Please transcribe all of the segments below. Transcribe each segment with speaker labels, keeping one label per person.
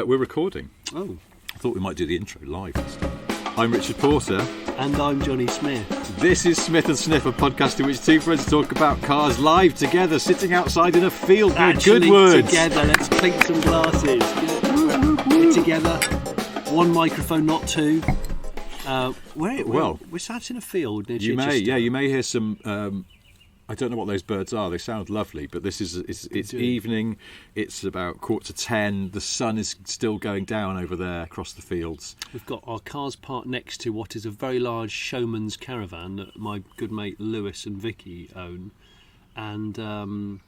Speaker 1: We're recording.
Speaker 2: Oh.
Speaker 1: I thought we might do the intro live instead. I'm Richard Porter.
Speaker 2: And I'm Johnny Smith.
Speaker 1: This is Smith and Sniff, a podcast in which two friends talk about cars live together, sitting outside in a field near Goodwood.
Speaker 2: Together, let's clink some glasses. We're together. One microphone, not two. We're sat in a field near Chichester.
Speaker 1: You may hear some. I don't know what those birds are. They sound lovely, but it's evening. It's about 9:45. The sun is still going down over there across the fields.
Speaker 2: We've got our cars parked next to what is a very large showman's caravan that my good mate Lewis and Vicky own, and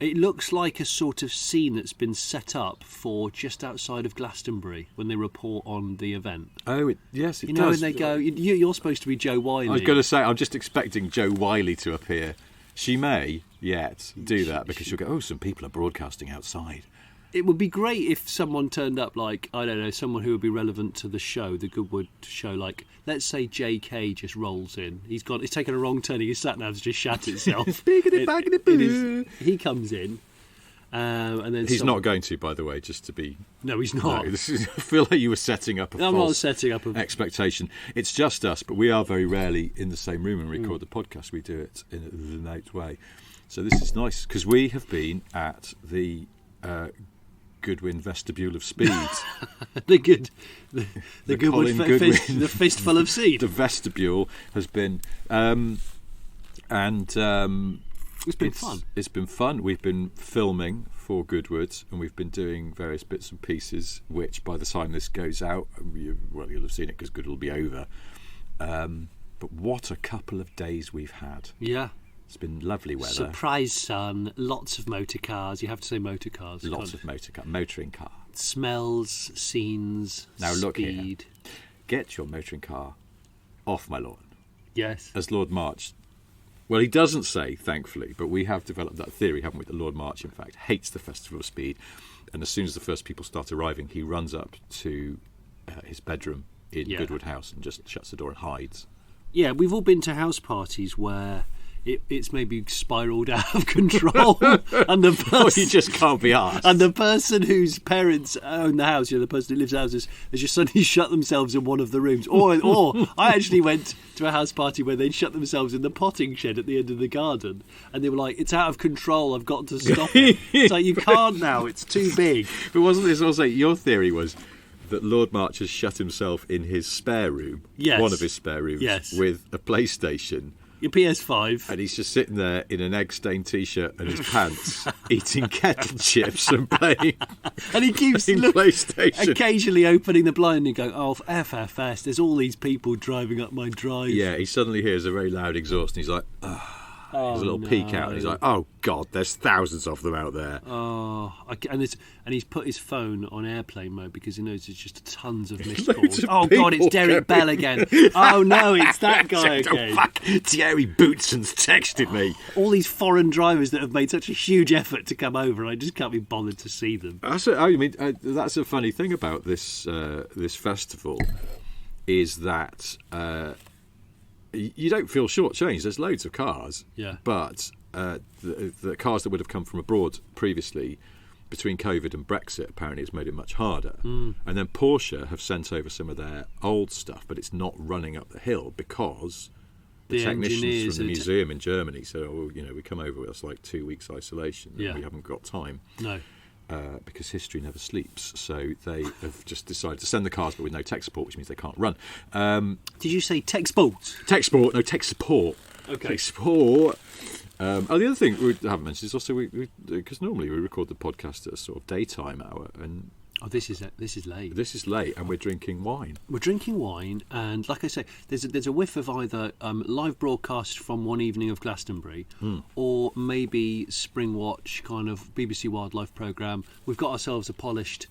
Speaker 2: it looks like a sort of scene that's been set up for just outside of Glastonbury when they report on the event.
Speaker 1: Oh, yes, it does.
Speaker 2: You know, when they go, you're supposed to be Joe Wiley.
Speaker 1: I was going to say, I'm just expecting Joe Wiley to appear. She may yet do that because she'll go, oh, some people are broadcasting outside.
Speaker 2: It would be great if someone turned up, like, I don't know, someone who would be relevant to the show, the Goodwood show. Like, let's say JK just rolls in. He's taken a wrong turn. His sat-nav's just shat itself. He comes in. And then
Speaker 1: he's not going to, by the way, just to be...
Speaker 2: No, he's not.
Speaker 1: No, I feel like you were setting up a false expectation. It's just us, but we are very rarely in the same room and record the podcast. We do it in a remote way. So this is nice, because we have been at the Goodwin Vestibule of Speed.
Speaker 2: the Goodwood the fistful of seed.
Speaker 1: The vestibule has been...
Speaker 2: It's been fun.
Speaker 1: It's been fun. We've been filming for Goodwood, and we've been doing various bits and pieces, which by the time this goes out, you'll have seen it because Goodwood will be over. But what a couple of days we've had.
Speaker 2: Yeah.
Speaker 1: It's been lovely weather.
Speaker 2: Surprise sun, lots of motor cars. You have to say motor cars.
Speaker 1: Lots of motoring car.
Speaker 2: Smells, scenes,
Speaker 1: now look
Speaker 2: speed.
Speaker 1: Here. Get your motoring car off my lawn.
Speaker 2: Yes.
Speaker 1: As Lord March... Well, he doesn't say, thankfully, but we have developed that theory, haven't we, that Lord March, in fact, hates the Festival of Speed. And as soon as the first people start arriving, he runs up to his bedroom in Goodwood House and just shuts the door and hides. Yeah,
Speaker 2: we've all been to house parties where it's maybe spiralled out of control. And the person,
Speaker 1: you just can't be asked.
Speaker 2: And the person whose parents own the house, the person who lives in houses, has just suddenly shut themselves in one of the rooms. Or I actually went to a house party where they'd shut themselves in the potting shed at the end of the garden. And they were like, it's out of control, I've got to stop it. It's like, you can't now, it's too big.
Speaker 1: But wasn't this also, your theory was that Lord March has shut himself in his spare room, one of his spare rooms, with a PlayStation,
Speaker 2: your PS5,
Speaker 1: and he's just sitting there in an egg-stained T-shirt and his pants, eating kettle chips and playing.
Speaker 2: And he keeps
Speaker 1: PlayStation,
Speaker 2: occasionally opening the blind and going, "Oh, FFS! There's all these people driving up my drive."
Speaker 1: Yeah, he suddenly hears a very loud exhaust, and he's like, there's a little peek out, and he's like, "Oh God, there's thousands of them out there."
Speaker 2: And he's put his phone on airplane mode because he knows there's just tons of missed calls. Oh God, it's Derek Bell again. Oh no, it's that guy again.
Speaker 1: Oh fuck, Thierry Bootson's texted me.
Speaker 2: All these foreign drivers that have made such a huge effort to come over, and I just can't be bothered to see them.
Speaker 1: That's a funny thing about this festival, is that. You don't feel shortchanged. There's loads of cars, but the cars that would have come from abroad previously, between COVID and Brexit, apparently has made it much harder. And then Porsche have sent over some of their old stuff, but it's not running up the hill because the technicians from the museum in Germany said, we come over with us like 2 weeks isolation, and we haven't got time.
Speaker 2: No.
Speaker 1: Because history never sleeps, so they have just decided to send the cars, but with no tech support, which means they can't run.
Speaker 2: Did you say tech support?
Speaker 1: Tech support, no tech support.
Speaker 2: Okay.
Speaker 1: Tech support. The other thing we haven't mentioned is also because normally we record the podcast at a sort of daytime hour, and
Speaker 2: this is late.
Speaker 1: This is late, and we're drinking wine.
Speaker 2: We're drinking wine, and like I say, there's a whiff of either live broadcast from one evening of Glastonbury, or maybe Springwatch kind of BBC Wildlife programme. We've got ourselves a polished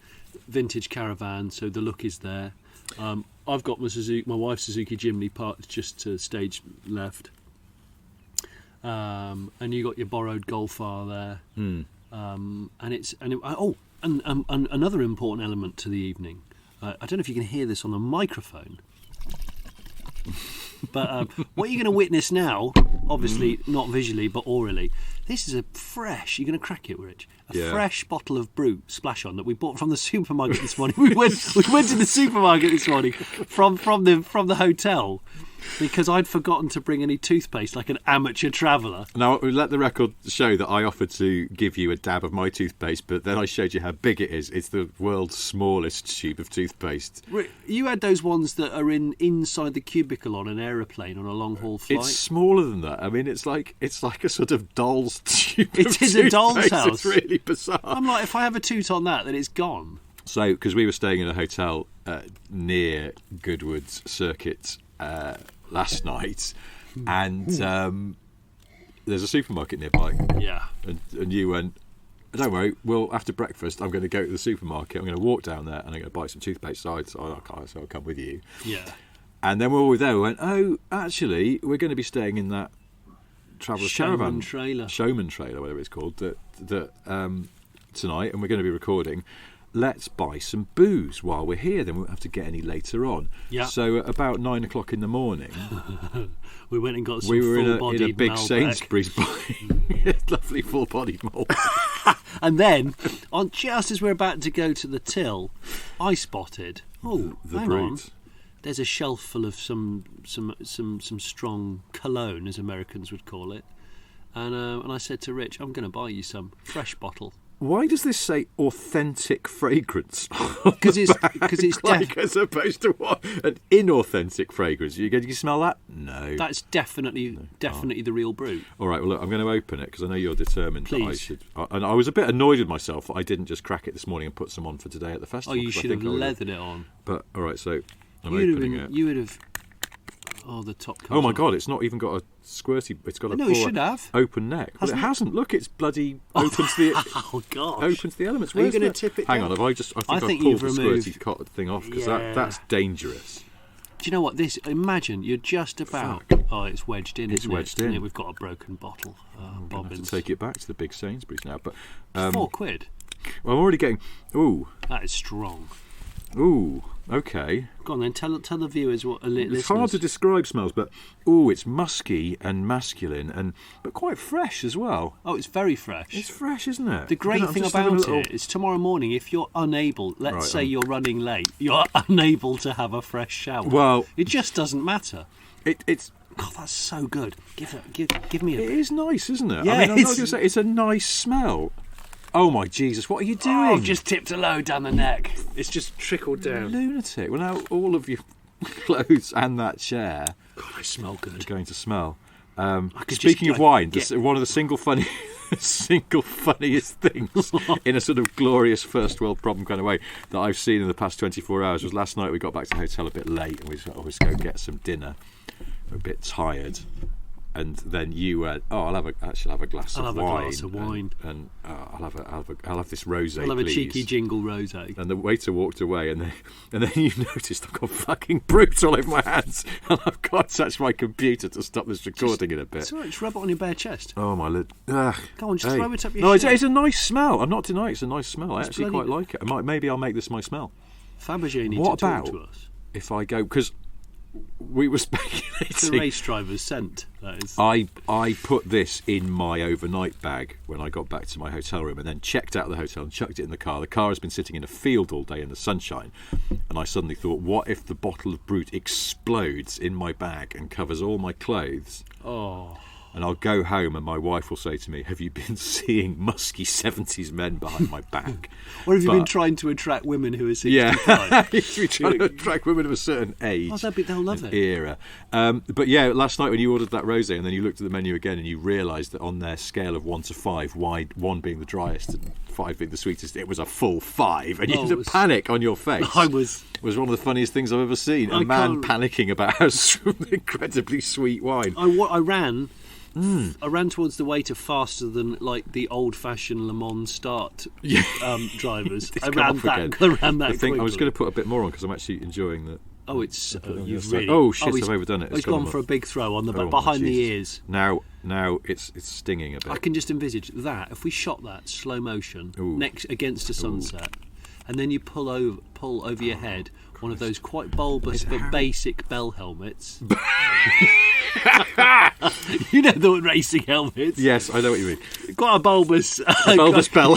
Speaker 2: vintage caravan, so the look is there. I've got my wife's Suzuki Jimny parked just to stage left, and you got your borrowed Golf R there, And another important element to the evening. I don't know if you can hear this on the microphone, but what you're going to witness now obviously not visually but orally. This is a fresh. You're going to crack it, Rich. Fresh bottle of Brut Splash On that we bought from the supermarket this morning. We went to the supermarket this morning from the hotel. Because I'd forgotten to bring any toothpaste like an amateur traveller.
Speaker 1: Now, let the record show that I offered to give you a dab of my toothpaste, but then I showed you how big it is. It's the world's smallest tube of toothpaste.
Speaker 2: You had those ones that are inside the cubicle on an aeroplane on a long-haul flight?
Speaker 1: It's smaller than that. I mean, it's like a sort of doll's tube
Speaker 2: It is a doll's house.
Speaker 1: It's really bizarre.
Speaker 2: I'm like, if I have a toot on that, then it's gone.
Speaker 1: So, because we were staying in a hotel near Goodwood Circuit last night, and there's a supermarket nearby.
Speaker 2: Yeah.
Speaker 1: And you went, don't worry, after breakfast, I'm going to go to the supermarket. I'm going to walk down there and I'm going to buy some toothpaste. So I'll come with you.
Speaker 2: Yeah.
Speaker 1: And then when we were there, we went, oh, actually, we're going to be staying in that traveller's caravan Showman trailer, whatever it's called, that tonight, and we're going to be recording. Let's buy some booze while we're here, then we won't have to get any later on.
Speaker 2: Yeah.
Speaker 1: So at about 9 o'clock in the morning,
Speaker 2: we went and got some
Speaker 1: we were
Speaker 2: full-bodied
Speaker 1: in a big
Speaker 2: Malbec.
Speaker 1: Sainsbury's buying lovely full-bodied Malbec.
Speaker 2: And then, just as we're about to go to the till, I spotted,
Speaker 1: the
Speaker 2: hang
Speaker 1: Brut.
Speaker 2: on, there's a shelf full of some strong cologne, as Americans would call it. And I said to Rich, I'm going to buy you some fresh bottle.
Speaker 1: Why does this say authentic fragrance?
Speaker 2: Because it's
Speaker 1: like as opposed to what? An inauthentic fragrance. You smell that? No.
Speaker 2: That's definitely the real Brut.
Speaker 1: All right, well, look, I'm going to open it because I know you're determined
Speaker 2: Please.
Speaker 1: that I should. And I was a bit annoyed with myself that I didn't just crack it this morning and put some on for today at the festival.
Speaker 2: Oh, you should have leathered it on.
Speaker 1: But, all right, so I'm opening it.
Speaker 2: You would have... Oh, the top comes
Speaker 1: Oh, my
Speaker 2: off.
Speaker 1: God, it's not even got a squirty... It's got a
Speaker 2: No, it should have.
Speaker 1: Open neck. But it hasn't. Look, it's bloody open to the...
Speaker 2: Oh, gosh.
Speaker 1: Open to the elements.
Speaker 2: Are you going to tip it
Speaker 1: Hang
Speaker 2: down?
Speaker 1: on, I think I've pulled the squirty thing off because that's dangerous.
Speaker 2: Do you know what? Imagine you're just about...
Speaker 1: Fuck.
Speaker 2: Oh, it's wedged in,
Speaker 1: It's wedged in.
Speaker 2: Yeah, we've got a broken bottle.
Speaker 1: I'm going to have
Speaker 2: Bobbins.
Speaker 1: to take it back to the big Sainsbury's now. But
Speaker 2: £4.
Speaker 1: well, I'm already getting... Ooh.
Speaker 2: That is strong.
Speaker 1: Ooh, okay.
Speaker 2: Go on then, tell the viewers what...
Speaker 1: It's hard to describe smells, but it's musky and masculine, but quite fresh as well.
Speaker 2: Oh, it's very fresh.
Speaker 1: It's fresh, isn't it?
Speaker 2: The great thing about it is tomorrow morning, if you're unable, let's say you're running late, you're unable to have a fresh shower.
Speaker 1: Well,
Speaker 2: it just doesn't matter.
Speaker 1: It's...
Speaker 2: God, that's so good. Give me a bit.
Speaker 1: It is nice, isn't it?
Speaker 2: Yeah,
Speaker 1: I mean, I'm not going to say it's a nice smell. Oh my Jesus! What are you doing?
Speaker 2: Oh, I've just tipped a load down the neck. It's just trickled down.
Speaker 1: Lunatic! Well, now all of your clothes and that chair.
Speaker 2: God, I smell good.
Speaker 1: Are going to smell. Speaking of wine, one of the single funniest things in a sort of glorious first world problem kind of way that I've seen in the past 24 hours was last night. We got back to the hotel a bit late and we thought, let's go get some dinner. We're a bit tired. And then you went, I'll have a glass of wine.
Speaker 2: I'll have a glass of wine.
Speaker 1: And I'll have this rosé,
Speaker 2: I'll have
Speaker 1: please.
Speaker 2: a cheeky jingle rosé.
Speaker 1: And the waiter walked away, and then you noticed I've got fucking Brut all over my hands, and I've got to touch my computer to stop this recording in a bit.
Speaker 2: It's all right, just rub it on your bare chest.
Speaker 1: Oh, my lid.
Speaker 2: Go on, just throw it up your
Speaker 1: No,
Speaker 2: shirt.
Speaker 1: it's a nice smell. I'm not denying it's a nice smell. I actually quite like it. Maybe I'll make this my smell.
Speaker 2: Fabergé need to talk to us.
Speaker 1: If I go... Because... we were speculating.
Speaker 2: It's a race driver's scent, that is.
Speaker 1: I put this in my overnight bag when I got back to my hotel room and then checked out of the hotel and chucked it in the car. The car has been sitting in a field all day in the sunshine, and I suddenly thought, what if the bottle of Brut explodes in my bag and covers all my clothes?
Speaker 2: Oh.
Speaker 1: And I'll go home and my wife will say to me, have you been seeing musky 70s men behind my back?
Speaker 2: Or have you been trying to attract women who are 65?
Speaker 1: Yeah, you're trying to attract women of a certain age.
Speaker 2: Oh, they'll love it.
Speaker 1: Era. But yeah, last night when you ordered that rosé and then you looked at the menu again and you realised that on their scale of 1 to 5, 1 being the driest and 5 being the sweetest, it was a full 5. And you had a panic on your face.
Speaker 2: It was
Speaker 1: one of the funniest things I've ever seen. A man panicking about how incredibly sweet wine.
Speaker 2: I ran towards the waiter faster than like the old-fashioned Le Mans start drivers. I ran that quickly.
Speaker 1: I was going to put a bit more on because I'm actually enjoying the.
Speaker 2: Oh, it's you've really.
Speaker 1: Oh shit! I've overdone it.
Speaker 2: He's gone for a big throw on the behind the ears.
Speaker 1: Now it's stinging a bit.
Speaker 2: I can just envisage that if we shot that slow motion next against a sunset, and then you pull over your head one of those quite bulbous but basic bell helmets. You know the racing helmets.
Speaker 1: Yes, I know what you mean.
Speaker 2: Quite a bulbous
Speaker 1: bell.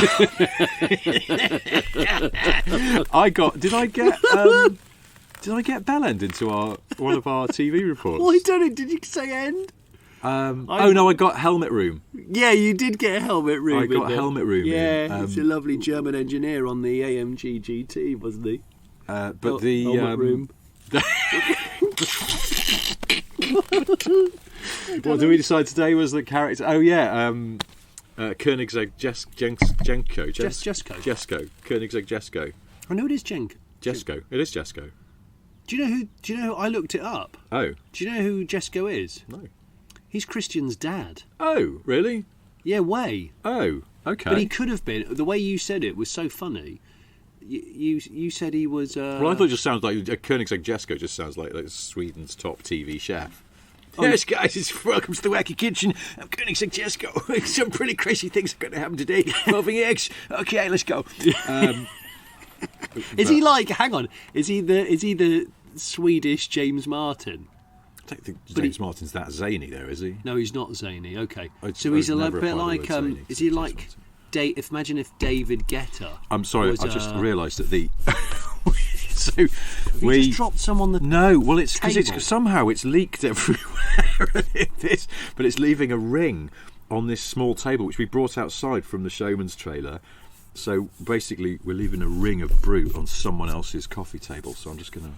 Speaker 1: Did I get bell end into one of our TV reports?
Speaker 2: Why don't it? Did you say end?
Speaker 1: I got helmet room.
Speaker 2: Yeah, you did get a helmet room.
Speaker 1: I got helmet room.
Speaker 2: Yeah, he's a lovely German engineer on the AMG GT, wasn't he?
Speaker 1: But the
Speaker 2: helmet room.
Speaker 1: What did we decide today was the character? Oh yeah, Koenigsegg Xk. Jesko. Koenigsegg Jesko.
Speaker 2: I know it is Jesko.
Speaker 1: It is Jesko.
Speaker 2: Do you know who I looked it up?
Speaker 1: Oh.
Speaker 2: Do you know who Jesko is?
Speaker 1: No.
Speaker 2: He's Christian's dad.
Speaker 1: Oh, really?
Speaker 2: Yeah, way.
Speaker 1: Oh, okay.
Speaker 2: But he could have been. The way you said it was so funny. You said he was.
Speaker 1: Well, I thought it just sounds like Koenigsegg Jesko. Just sounds like Sweden's top TV chef. Yes, guys, welcome to the Wacky Kitchen. I'm Koenigsegg Jesko. Some pretty crazy things are going to happen today. Involving eggs. Okay, let's go.
Speaker 2: Is he like? Hang on. Is he the Swedish James Martin?
Speaker 1: I don't think James Martin's that zany, though, is he?
Speaker 2: No, he's not zany. Okay, so he's a bit like. Is he like? Imagine if David Guetta.
Speaker 1: I'm sorry, I just realised that the. So
Speaker 2: we just dropped some on the.
Speaker 1: No, well, it's because somehow it's leaked everywhere. But it's leaving a ring on this small table which we brought outside from the Showman's trailer. So basically, we're leaving a ring of Brut on someone else's coffee table. So I'm just gonna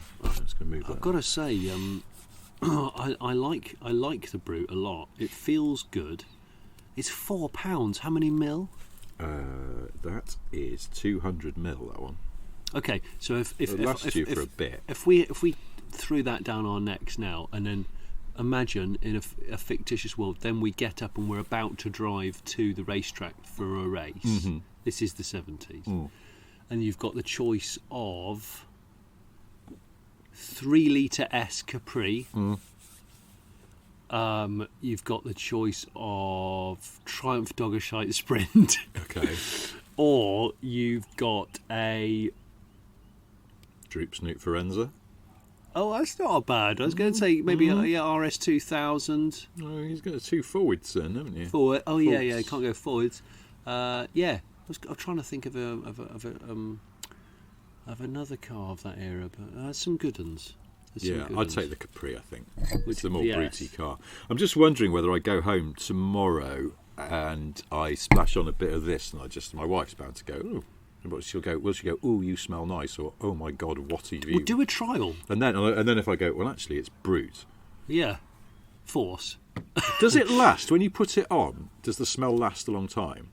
Speaker 1: move that.
Speaker 2: I've got to say, I like the Brut a lot. It feels good. It's £4. How many mil?
Speaker 1: That is 200 mil. That one.
Speaker 2: Okay, so if
Speaker 1: lasts you for a bit.
Speaker 2: If we threw that down our necks now, and then imagine in a fictitious world, then we get up and we're about to drive to the racetrack for a race. Mm-hmm. This is the 70s, and you've got the choice of 3 litre S Capri. You've got the choice of Triumph Doggershite Sprint.
Speaker 1: Okay.
Speaker 2: Or you've got a
Speaker 1: Droop Snoot Forenza.
Speaker 2: Oh, that's not bad. I was going to say maybe RS 2000.
Speaker 1: Oh, he's got 2 forwards then, haven't you?
Speaker 2: Forward. Oh, yeah, you can't go forwards. Yeah, I'm trying to think of another car of that era, but some good ones.
Speaker 1: I'd take the Capri, I think. It's the more Bruty car. I'm just wondering whether I go home tomorrow and I splash on a bit of this, and my wife's bound to go, ooh. But she'll go, ooh, you smell nice, or oh my God, what have you?
Speaker 2: We'll do a trial.
Speaker 1: And then if I go, well, actually, it's Brut.
Speaker 2: Yeah. Force.
Speaker 1: Does it last? When you put it on, does the smell last a long time?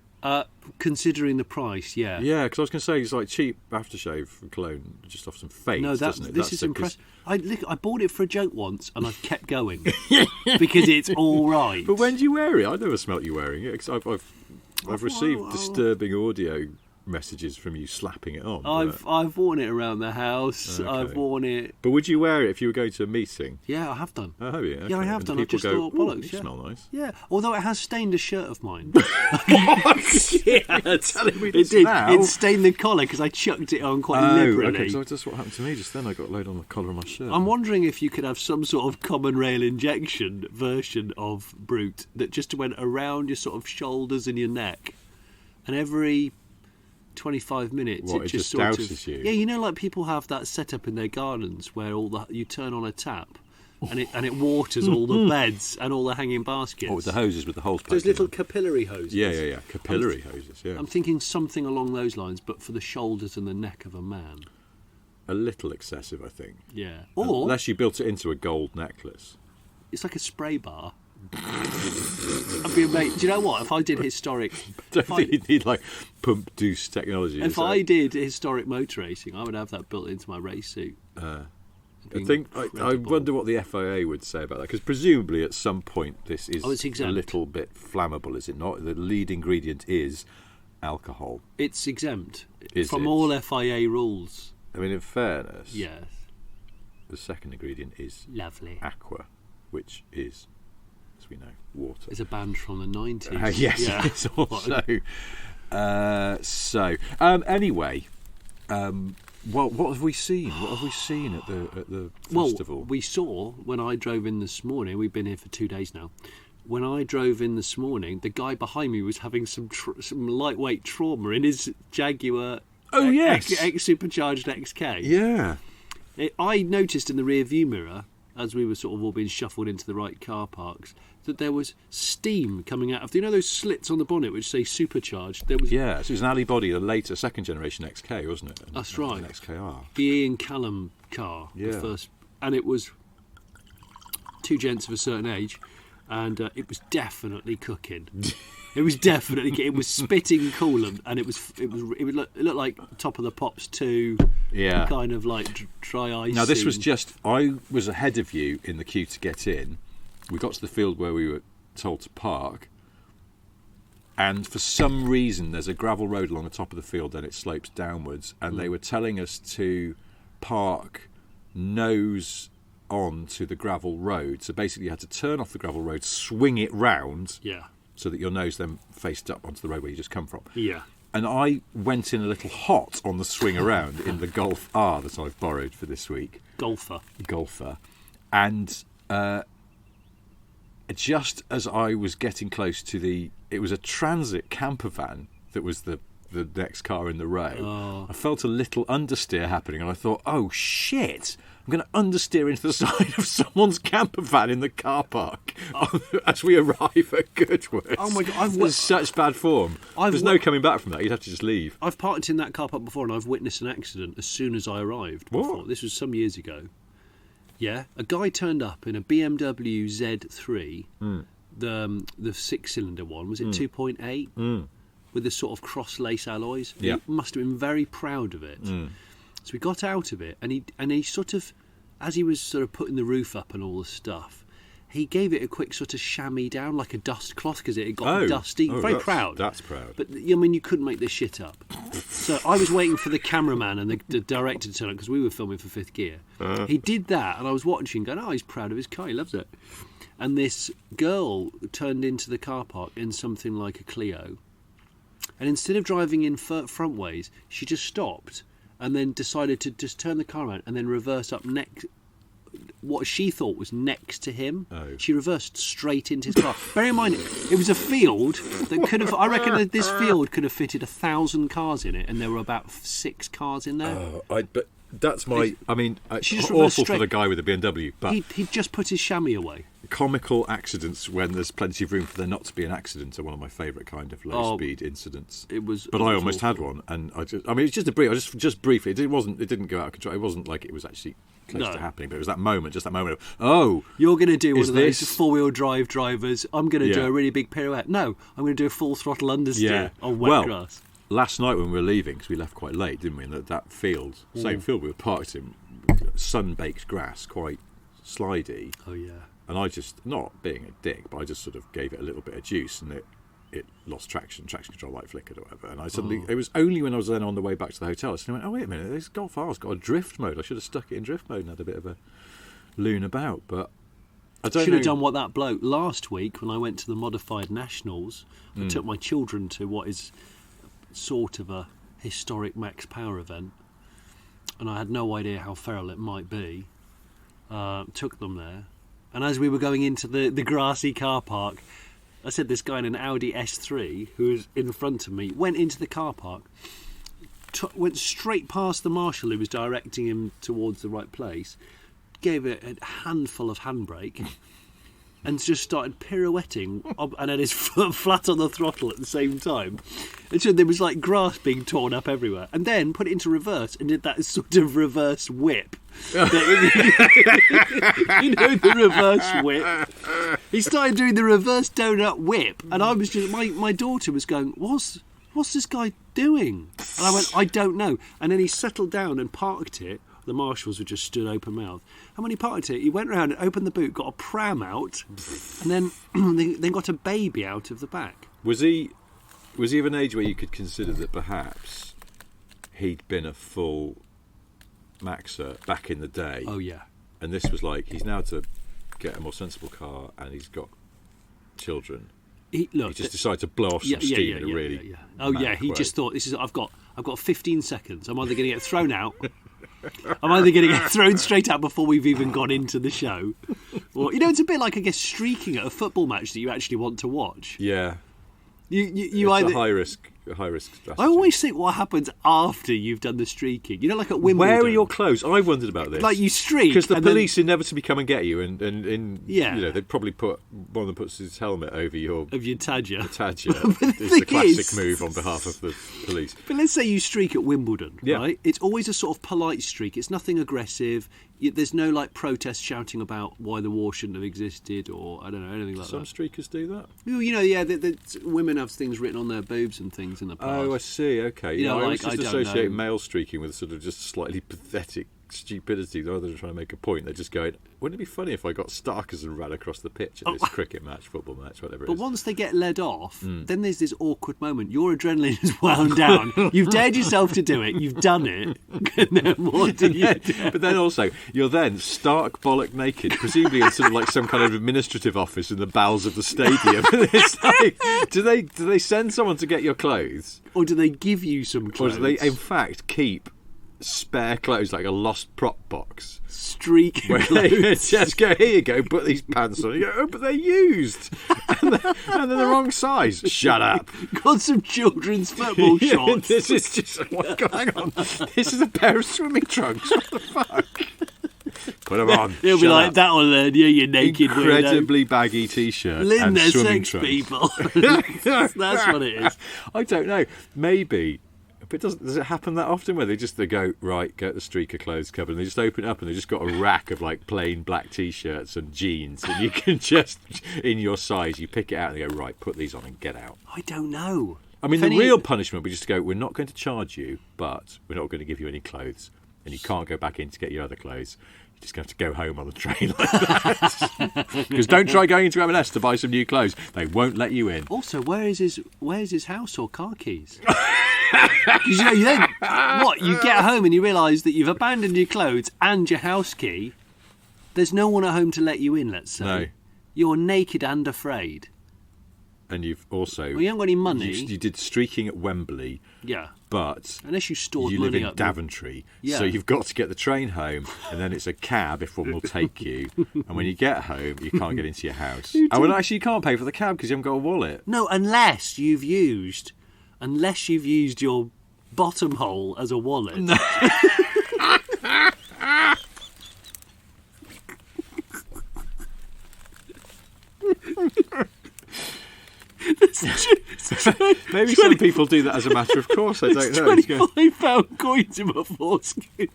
Speaker 2: Considering the price, yeah.
Speaker 1: Yeah, because I was going to say, it's like cheap aftershave from cologne, just off some fades, doesn't it?
Speaker 2: This is impressive. I bought it for a joke once, and I've kept going because it's all right.
Speaker 1: But when do you wear it? I never smelt you wearing it. Cause I've received disturbing audio messages from you slapping it on.
Speaker 2: I've worn it around the house. Okay. I've worn it.
Speaker 1: But would you wear it if you were going to a meeting?
Speaker 2: Yeah, I have done.
Speaker 1: Oh, have you? Okay.
Speaker 2: Yeah, I have done. I just thought, bollocks.
Speaker 1: You smell nice.
Speaker 2: Yeah, although it has stained a shirt of mine.
Speaker 1: What? Yeah, telling me
Speaker 2: it did. It stained the collar because I chucked it on quite liberally.
Speaker 1: Okay, so that's what happened to me just then. I got a load on the collar of my shirt.
Speaker 2: I'm wondering if you could have some sort of common rail injection version of Brut that just went around your sort of shoulders and your neck, and every 25 minutes
Speaker 1: it just sort douses
Speaker 2: of
Speaker 1: you.
Speaker 2: Yeah, you know, like people have that set up in their gardens where you turn on a tap and it waters all the beds and all the hanging baskets.
Speaker 1: With the hoses with the holes.
Speaker 2: Those little capillary hoses.
Speaker 1: Yeah. Capillary hoses. Yeah.
Speaker 2: I'm thinking something along those lines, but for the shoulders and the neck of a man.
Speaker 1: A little excessive, I think.
Speaker 2: Yeah.
Speaker 1: Or unless you built it into a gold necklace.
Speaker 2: It's like a spray bar. I'd be amazed. Do you know what? If I did historic,
Speaker 1: you'd need like pump deuce technology.
Speaker 2: If I did historic motor racing, I would have that built into my race suit.
Speaker 1: I wonder what the FIA would say about that, because presumably at some point this is a little bit flammable, is it not? The lead ingredient is alcohol.
Speaker 2: It's exempt from all FIA rules.
Speaker 1: I mean, in fairness,
Speaker 2: yes,
Speaker 1: the second ingredient is
Speaker 2: lovely
Speaker 1: aqua, which is, as we know, water.
Speaker 2: It's a band from the 90s.
Speaker 1: Yes, yeah. It's also. Anyway, Well, what have we seen? What have we seen at the festival?
Speaker 2: Well, we saw when I drove in this morning. We've been here for 2 days now. When I drove in this morning, the guy behind me was having some lightweight trauma in his Jaguar.
Speaker 1: Oh yes,
Speaker 2: Supercharged Xk.
Speaker 1: Yeah.
Speaker 2: I noticed in the rear view mirror, as we were sort of all being shuffled into the right car parks, that there was steam coming out of, those slits on the bonnet which say supercharged? There was,
Speaker 1: so it was an alley body, a later second generation XK, wasn't it?
Speaker 2: That's right.
Speaker 1: An XKR.
Speaker 2: The Ian Callum car, the first, and it was two gents of a certain age, and it was definitely cooking. It was spitting coolant, and it looked like Top of the Pops 2, kind of like dry ice.
Speaker 1: Now this was I was ahead of you in the queue to get in. We got to the field where we were told to park, and for some reason there's a gravel road along the top of the field and it slopes downwards, and they were telling us to park nose on to the gravel road. So basically you had to turn off the gravel road, swing it round, so that your nose then faced up onto the road where you just come from. Yeah. And I went in a little hot on the swing around in the Golf R that I've borrowed for this week. Golfer. And just as I was getting close to it was a transit camper van that was the next car in the row. I felt a little understeer happening, and I thought, oh shit, I'm going to understeer into the side of someone's camper van in the car park as we arrive at Goodwood. Oh my God, There's such bad form. There's no coming back from that. You'd have to just leave.
Speaker 2: I've parked in that car park before, and I've witnessed an accident as soon as I arrived. Before. This was some years ago. Yeah, a guy turned up in a BMW Z3, the six-cylinder one. Was it 2.8? With the sort of cross-lace alloys.
Speaker 1: Yeah.
Speaker 2: He must have been very proud of it. So we got out of it, and he sort of, as he was sort of putting the roof up and all the stuff, he gave it a quick sort of chamois down, like a dust cloth, because it had got dusty. Very proud.
Speaker 1: That's proud.
Speaker 2: But, I mean, you couldn't make this shit up. So I was waiting for the cameraman and the director to turn up, because we were filming for Fifth Gear. He did that, and I was watching, going, he's proud of his car, he loves it. And this girl turned into the car park in something like a Clio, and instead of driving in front ways, she just stopped and then decided to just turn the car around and then reverse up what she thought was next to him. She reversed straight into his car. Bear in mind, it was a field that could have, I reckon that this field could have fitted 1,000 cars in it, and there were about 6 cars in there.
Speaker 1: But that's awful for the guy with the BMW, but
Speaker 2: he just put his chamois away.
Speaker 1: Comical accidents when there's plenty of room for there not to be an accident are one of my favourite kind of low-speed incidents.
Speaker 2: I
Speaker 1: almost had one, and it's just a brief. Just briefly, it didn't go out of control. It wasn't like it was actually close to happening, but it was that moment of,
Speaker 2: you're going to do one of those four-wheel drive drivers. I'm going to do a really big pirouette. No, I'm going to do a full throttle understeer on wet grass.
Speaker 1: Last night when we were leaving, because we left quite late, didn't we? And that field, same field we were parked in, sun-baked grass, quite slidey.
Speaker 2: Oh yeah.
Speaker 1: And I just, not being a dick, but I just sort of gave it a little bit of juice, and it lost traction control light flickered or whatever. And I suddenly, it was only when I was then on the way back to the hotel, I suddenly went, wait a minute, this Golf R's got a drift mode. I should have stuck it in drift mode and had a bit of a loon about, but I don't know.
Speaker 2: Should have done what that bloke last week when I went to the Modified Nationals. I took my children to what is sort of a historic max power event, and I had no idea how feral it might be. Took them there, and as we were going into the grassy car park, I said this guy in an Audi S3 who was in front of me went into the car park, went straight past the marshal who was directing him towards the right place, gave it a handful of handbrake, and just started pirouetting and had his foot flat on the throttle at the same time. And so there was like grass being torn up everywhere. And then put it into reverse and did that sort of reverse whip. You know, the reverse whip. He started doing the reverse donut whip. And I was just, my daughter was going, what's this guy doing? And I went, I don't know. And then he settled down and parked it. The marshals were just stood open mouthed. And when he parked it, he went round and opened the boot, got a pram out, and then got a baby out of the back.
Speaker 1: Was he of an age where you could consider that perhaps he'd been a full maxer back in the day?
Speaker 2: Oh yeah.
Speaker 1: And this was like, he's now to get a more sensible car, and he's got children. He just decided to blow off some steam in a really.
Speaker 2: Oh yeah, he just thought, I've got 15 seconds. I'm either going to get thrown out I'm either going to get thrown straight out before we've even gone into the show, or it's a bit like, I guess, streaking at a football match that you actually want to watch.
Speaker 1: Yeah.
Speaker 2: You
Speaker 1: it's
Speaker 2: either
Speaker 1: a high risk strategy.
Speaker 2: I always think what happens after you've done the streaking. Like at Wimbledon.
Speaker 1: Where are your clothes? I wondered about this.
Speaker 2: Like you streak
Speaker 1: because the police inevitably come and get you, and
Speaker 2: yeah,
Speaker 1: they probably put one of them puts his helmet over your
Speaker 2: Tadger.
Speaker 1: Tadger is the classic move on behalf of the police.
Speaker 2: But let's say you streak at Wimbledon,
Speaker 1: yeah.
Speaker 2: right? It's always a sort of polite streak. It's nothing aggressive. There's no like protest shouting about why the war shouldn't have existed, or I don't know, anything like
Speaker 1: that. Some streakers do that.
Speaker 2: Well, the women have things written on their boobs and things in the past.
Speaker 1: Oh, I see. Okay. I always just associate
Speaker 2: know.
Speaker 1: male streaking with sort of just slightly pathetic stupidity. Rather than trying to make a point, they're just going, wouldn't it be funny if I got starkers and ran across the pitch at this cricket match, football match, whatever it is.
Speaker 2: But once they get led off, then there's this awkward moment. Your adrenaline is wound down. You've dared yourself to do it. You've done it. And then what do you do?
Speaker 1: But then also, you're then stark bollock naked, presumably in sort of like some kind of administrative office in the bowels of the stadium. It's like, do they send someone to get your clothes?
Speaker 2: Or do they give you some clothes?
Speaker 1: Or do they, in fact, keep spare clothes, like a lost prop box?
Speaker 2: Streak
Speaker 1: where they just go, here you go, put these pants on. You go, oh, but they're used. And they're the wrong size. Shut up.
Speaker 2: Got some children's football shorts.
Speaker 1: This is just, hang on. This is a pair of swimming trunks. What the fuck? Put them on.
Speaker 2: They'll be like, that'll learn you, you naked
Speaker 1: incredibly baggy t-shirt
Speaker 2: Lynn,
Speaker 1: and
Speaker 2: they're
Speaker 1: swimming
Speaker 2: sex
Speaker 1: trunks.
Speaker 2: people. That's what it is.
Speaker 1: I don't know. Maybe. But does it happen that often where they go, right, get the streaker clothes cupboard, and they just open it up and they've just got a rack of like plain black t-shirts and jeans, and you can just, in your size, you pick it out and they go, right, put these on and get out.
Speaker 2: I don't know.
Speaker 1: I mean, the real punishment would just go, we're not going to charge you, but we're not going to give you any clothes, and you can't go back in to get your other clothes. You're just going to have to go home on the train like that. Because don't try going into M&S to buy some new clothes. They won't let you in.
Speaker 2: Also, where's his house or car keys? Because you then you get home and you realise that you've abandoned your clothes and your house key. There's no one at home to let you in. Let's say
Speaker 1: no.
Speaker 2: You're naked and afraid.
Speaker 1: And you've also
Speaker 2: you haven't got any money.
Speaker 1: You did streaking at Wembley.
Speaker 2: Yeah.
Speaker 1: But
Speaker 2: unless you stored
Speaker 1: you
Speaker 2: money
Speaker 1: live in
Speaker 2: up
Speaker 1: Daventry,
Speaker 2: yeah.
Speaker 1: So you've got to get the train home, and then it's a cab if one will take you. And when you get home, you can't get into your house. Well, actually, you can't pay for the cab because you haven't got a wallet.
Speaker 2: No, unless you've used your bottom hole as a wallet. No.
Speaker 1: Maybe some people do that as a matter of course. I don't know.
Speaker 2: £25 coins in my foreskin.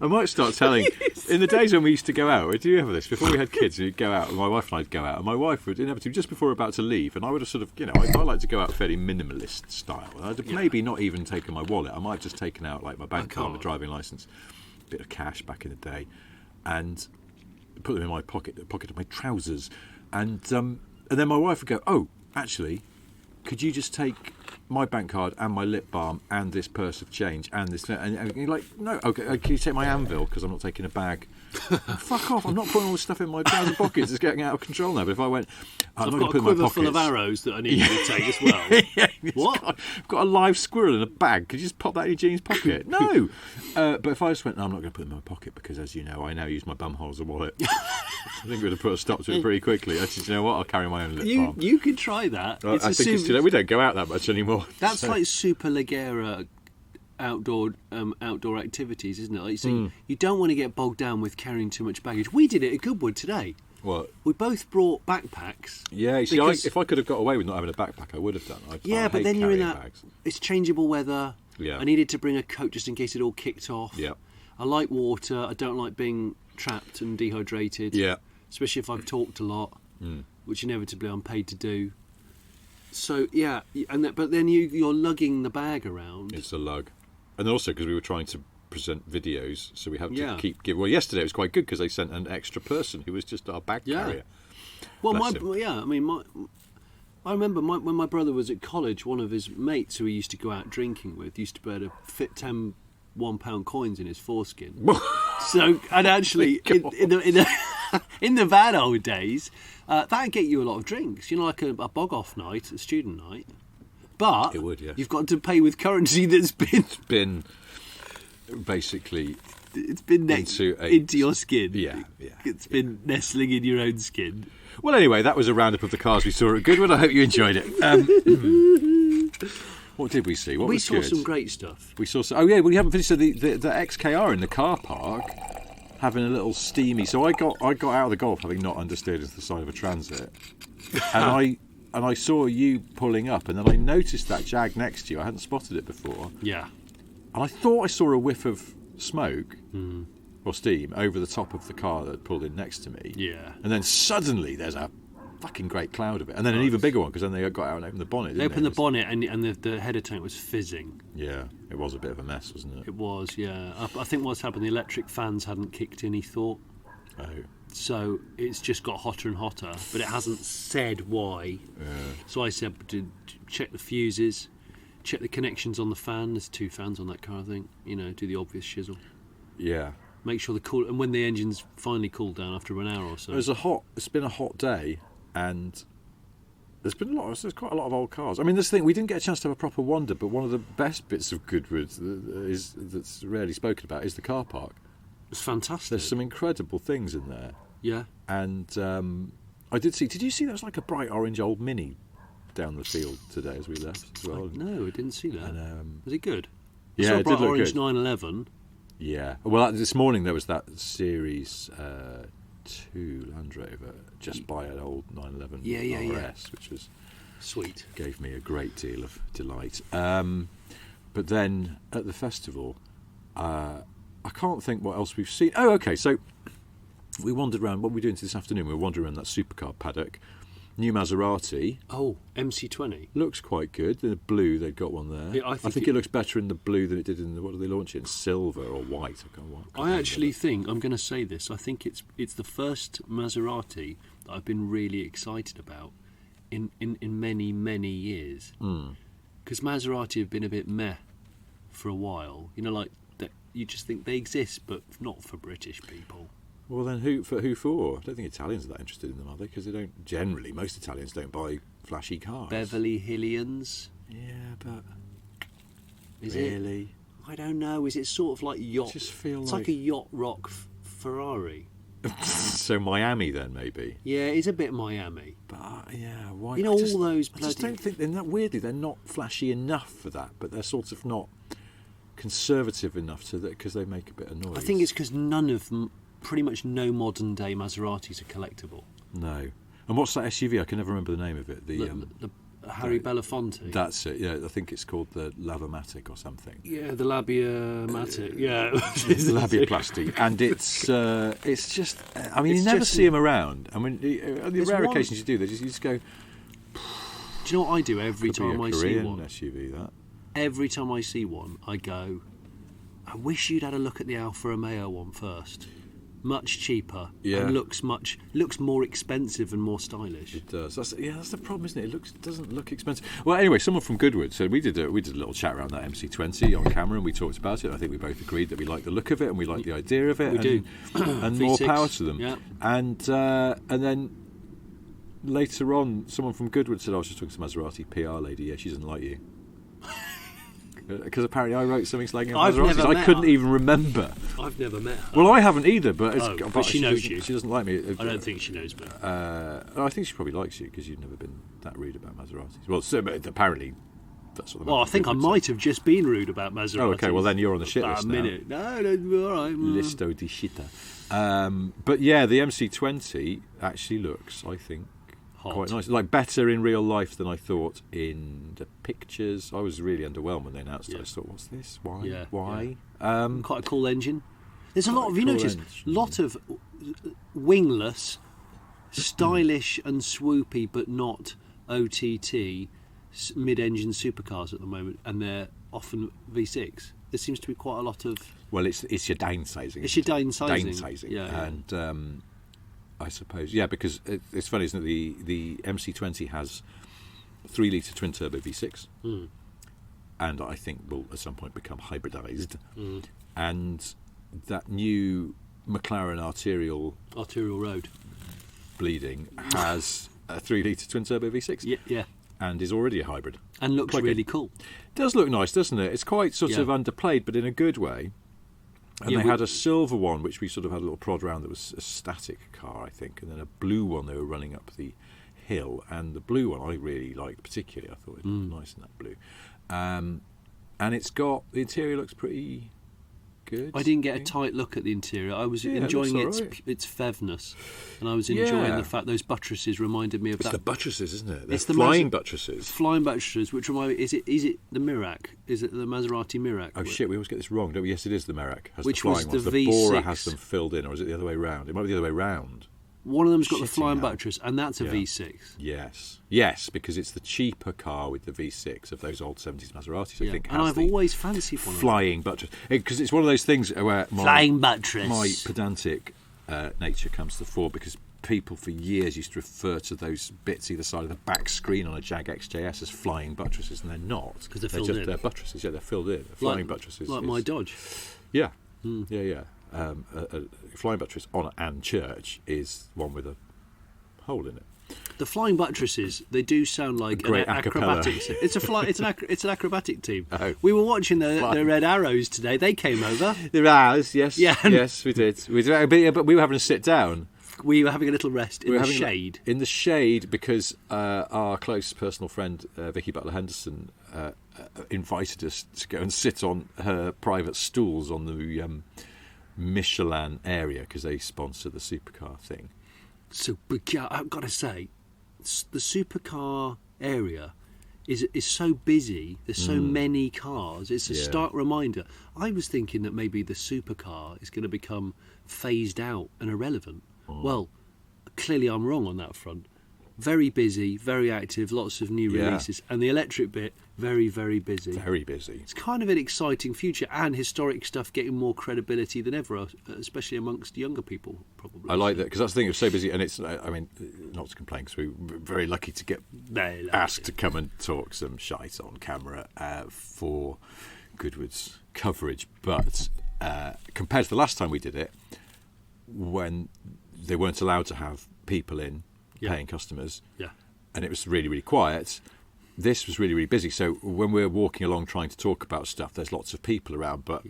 Speaker 1: I might start telling. In the days when we used to go out, do you ever this? Before we had kids, we'd go out, and my wife and I'd go out, and my wife would inevitably, just before we were about to leave, and I would have sort of, I like to go out fairly minimalist style. I'd maybe not even taken my wallet. I might have just taken out like my bank card, my driving licence, a bit of cash back in the day, and put them in my pocket, the pocket of my trousers, and then my wife would go, oh, actually, could you just take my bank card and my lip balm and this purse of change and this, and you're like, no, okay, can you take my anvil because I'm not taking a bag? Fuck off! I'm not putting all this stuff in my trouser pockets. It's getting out of control now. But if I went, I'm not going to put in my pockets.
Speaker 2: I've got a quiver full of arrows that I need you to take as well.
Speaker 1: Yeah, what? I've got a live squirrel in a bag. Could you just pop that in your jeans pocket? No. But if I just went, no, I'm not going to put it in my pocket because, as you know, I now use my bumhole as a wallet. I think we're going to put a stop to it pretty quickly. I said, you know what? I'll carry my own lip balm.
Speaker 2: You could try that.
Speaker 1: I think it's we don't go out that much anymore.
Speaker 2: That's like super leggera outdoor activities, isn't it? Like, so you don't want to get bogged down with carrying too much baggage. We did it at Goodwood today.
Speaker 1: What?
Speaker 2: We both brought backpacks.
Speaker 1: Yeah, you see, if I could have got away with not having a backpack, I would have done.
Speaker 2: But then you're in that.
Speaker 1: Bags.
Speaker 2: It's changeable weather.
Speaker 1: Yeah.
Speaker 2: I needed to bring a coat just in case it all kicked off.
Speaker 1: Yeah.
Speaker 2: I like water. I don't like being trapped and dehydrated.
Speaker 1: Yeah.
Speaker 2: Especially if I've talked a lot, which inevitably I'm paid to do. So yeah, but then you're lugging the bag around.
Speaker 1: It's a lug, and also because we were trying to present videos, so we have to keep giving. Well, yesterday it was quite good because they sent an extra person who was just our bag carrier.
Speaker 2: Well, I remember when my brother was at college, one of his mates who he used to go out drinking with used to be able to fit 10 £1 coins in his foreskin. So, and actually, in the bad old days, that'd get you a lot of drinks. Like a bog off night, a student night. But
Speaker 1: it would, yeah.
Speaker 2: You've got to pay with currency that's been
Speaker 1: basically
Speaker 2: it's been into your skin.
Speaker 1: Yeah.
Speaker 2: It's been nestling in your own skin.
Speaker 1: Well, anyway, that was a roundup of the cars we saw at Goodwood. I hope you enjoyed it. What did we see?
Speaker 2: We saw some great stuff.
Speaker 1: We saw some. Oh yeah, we haven't finished. So the XKR in the car park having a little steamy. So I got out of the Golf having not understeered into the side of a Transit, and I saw you pulling up, and then I noticed that Jag next to you. I hadn't spotted it before.
Speaker 2: Yeah.
Speaker 1: And I thought I saw a whiff of smoke or steam over the top of the car that pulled in next to me.
Speaker 2: Yeah.
Speaker 1: And then suddenly there's a fucking great cloud of it, and then an even bigger one because then they got out and opened the bonnet.
Speaker 2: They opened the bonnet, and the header tank was fizzing.
Speaker 1: Yeah, it was a bit of a mess, wasn't it?
Speaker 2: It was, yeah. I think what's happened, the electric fans hadn't kicked in, he thought.
Speaker 1: Oh.
Speaker 2: So it's just got hotter and hotter, but it hasn't said why.
Speaker 1: Yeah.
Speaker 2: So I said to check the fuses, check the connections on the fan. There's 2 fans on that car, I think. Do the obvious shizzle.
Speaker 1: Yeah.
Speaker 2: Make sure and when the engine's finally cooled down after an hour or so.
Speaker 1: It's been a hot day, and there's quite a lot of old cars. I mean, this thing, we didn't get a chance to have a proper wander, but one of the best bits of Goodwood that's rarely spoken about is the car park.
Speaker 2: It's fantastic.
Speaker 1: There's some incredible things in there.
Speaker 2: Yeah.
Speaker 1: And I did see. Did you see there was like a bright orange old Mini down the field today as we left as well?
Speaker 2: No, I didn't see that.
Speaker 1: And,
Speaker 2: was it good?
Speaker 1: Yeah, it
Speaker 2: bright
Speaker 1: did look
Speaker 2: orange
Speaker 1: good.
Speaker 2: 911.
Speaker 1: Yeah. Well, this morning there was that Series 2 Land Rover just by an old 911 RS, which was
Speaker 2: sweet.
Speaker 1: Gave me a great deal of delight. But then at the festival, I can't think what else we've seen. Oh, okay. So we wandered around. What were we doing this afternoon? We were wandering around that supercar paddock. New Maserati.
Speaker 2: Oh, MC20.
Speaker 1: Looks quite good. In the blue, they've got one there.
Speaker 2: Yeah, I
Speaker 1: think it looks better in the blue than it did in what do they launch it in? Silver or white?
Speaker 2: I actually think, I'm going to say this, I think it's the first Maserati that I've been really excited about in many, many years. Because Maserati have been a bit meh for a while. Like that, you just think they exist, but not for British people.
Speaker 1: Well, then who for? I don't think Italians are that interested in them, are they? Because they don't generally. Most Italians don't buy flashy cars.
Speaker 2: Beverly Hillians.
Speaker 1: Yeah, but
Speaker 2: is
Speaker 1: really?
Speaker 2: It? I don't know. Is it sort of like yacht?
Speaker 1: I just feel
Speaker 2: it's like a yacht rock Ferrari.
Speaker 1: So Miami, then maybe.
Speaker 2: Yeah, it's a bit Miami.
Speaker 1: But yeah, why?
Speaker 2: All those.
Speaker 1: I just don't think they're not. Weirdly, they're not flashy enough for that, but they're sort of not conservative enough to that because they make a bit of noise.
Speaker 2: I think it's because none of them. Pretty much no modern day Maseratis are collectible.
Speaker 1: No. And what's that SUV? I can never remember the name of it. The
Speaker 2: Harry Belafonte.
Speaker 1: That's it. Yeah, I think it's called the Lavamatic or something.
Speaker 2: Yeah, the Labiamatic. Yeah,
Speaker 1: Labiaplasty. And it's just. I mean, you never see them around. I mean, on the rare occasions you do, you just go.
Speaker 2: Do you know what I do every time I see one?
Speaker 1: SUV, that.
Speaker 2: Every time I see one, I go. I wish you'd had a look at the Alfa Romeo one first. Much cheaper and looks more expensive and more stylish.
Speaker 1: It does. That's the problem, isn't it? It doesn't look expensive. Well, anyway, someone from Goodwood said we did a little chat around that MC20 on camera, and we talked about it. I think we both agreed that we like the look of it and we like the idea of it.
Speaker 2: We do,
Speaker 1: and more power to them.
Speaker 2: Yeah.
Speaker 1: And then later on, someone from Goodwood said, "I was just talking to Maserati PR lady. Yeah, she doesn't like you." Because apparently I wrote something slagging out Maseratis. I couldn't even remember.
Speaker 2: I've never met her.
Speaker 1: Well, I haven't either, but
Speaker 2: she knows you.
Speaker 1: She doesn't like me.
Speaker 2: I don't think she knows me.
Speaker 1: I think she probably likes you because you've never been that rude about Maseratis. Well, apparently that's what.
Speaker 2: Well, I think I might have just been rude about Maseratis.
Speaker 1: Oh, okay. Well, then you're on the shit list now.
Speaker 2: Minute. No, all right.
Speaker 1: Listo di shita. But yeah, the MC20 actually looks, I think,
Speaker 2: hot.
Speaker 1: Quite nice. Like better in real life than I thought in the pictures. I was really underwhelmed when they announced it. I thought, what's this? Why?
Speaker 2: Yeah,
Speaker 1: Why?
Speaker 2: Yeah. Quite a cool engine. There's a lot of, you notice, lot of wingless, stylish and swoopy, but not OTT mid-engine supercars at the moment, and they're often V6. There seems to be quite a lot of.
Speaker 1: Well, it's your downsizing.
Speaker 2: It's your downsizing.
Speaker 1: Downsizing.
Speaker 2: Yeah.
Speaker 1: And I suppose, because it's funny, isn't it? The MC20 has 3-litre twin-turbo V6, and I think will at some point become hybridised. And that new McLaren Arterial
Speaker 2: Road
Speaker 1: bleeding has a 3-litre twin-turbo V6.
Speaker 2: Yeah.
Speaker 1: And is already a hybrid.
Speaker 2: And looks really cool.
Speaker 1: It does look nice, doesn't it? It's quite sort of underplayed, but in a good way. And they had a silver one, which we sort of had a little prod around, that was a static car, I think, and then a blue one they were running up the hill. And the blue one I really liked particularly. I thought it looked nice in that blue. And the interior looks pretty good.
Speaker 2: I didn't get a tight look at the interior. I was enjoying its feviness, and I was enjoying the fact those buttresses reminded me of
Speaker 1: It's the buttresses, isn't it?
Speaker 2: It's
Speaker 1: the flying buttresses.
Speaker 2: Flying buttresses, which remind me, is it the Mirac? Is it the Maserati Mirac?
Speaker 1: Oh shit, we always get this wrong, don't we? Yes, it is the Mirac.
Speaker 2: Which
Speaker 1: the
Speaker 2: was
Speaker 1: flying
Speaker 2: the
Speaker 1: ones.
Speaker 2: V6.
Speaker 1: The Bora has them filled in, or is it the other way round? It might be the other way round.
Speaker 2: One of them's got the flying buttress, and that's a V6.
Speaker 1: Yes, because it's the cheaper car with the V6 of those old 70s Maseratis, I think.
Speaker 2: And I've always fancied one.
Speaker 1: Flying buttress. Because it's one of those things where
Speaker 2: flying buttress.
Speaker 1: My pedantic nature comes to the fore, because people for years used to refer to those bits either side of the back screen on a Jag XJS as flying buttresses, and they're not.
Speaker 2: Because they're filled in.
Speaker 1: They're buttresses, they're filled in. Flying buttresses.
Speaker 2: Like my Dodge.
Speaker 1: Yeah. Yeah. A flying buttress on an church is one with a hole in it.
Speaker 2: The flying buttresses, they do sound like
Speaker 1: an
Speaker 2: acrobatic. It's an acrobatic team.
Speaker 1: Oh.
Speaker 2: We were watching the Red Arrows today. They came over.
Speaker 1: The Arrows, yes.
Speaker 2: Yeah.
Speaker 1: Yes, we did. But we were having a sit down.
Speaker 2: We were having a little rest in the shade.
Speaker 1: In the shade, because our close personal friend Vicky Butler Henderson invited us to go and sit on her private stools on the Michelin area, because they sponsor the supercar thing.
Speaker 2: Supercar, I've got to say, the supercar area is so busy. There's so many cars. It's a stark reminder. I was thinking that maybe the supercar is going to become phased out and irrelevant. Well, clearly I'm wrong on that front. Very busy, very active, lots of new releases. And the electric bit, very, very busy.
Speaker 1: Very busy.
Speaker 2: It's kind of an exciting future, and historic stuff getting more credibility than ever, especially amongst younger people, probably.
Speaker 1: I like that, because that's the thing, it was so busy, and it's, I mean, not to complain, because we were very lucky to get asked to come and talk some shite on camera for Goodwood's coverage. But compared to the last time we did it, when they weren't allowed to have people in, paying customers, and it was really, really quiet, this was really, really busy. So when we're walking along trying to talk about stuff, there's lots of people around, but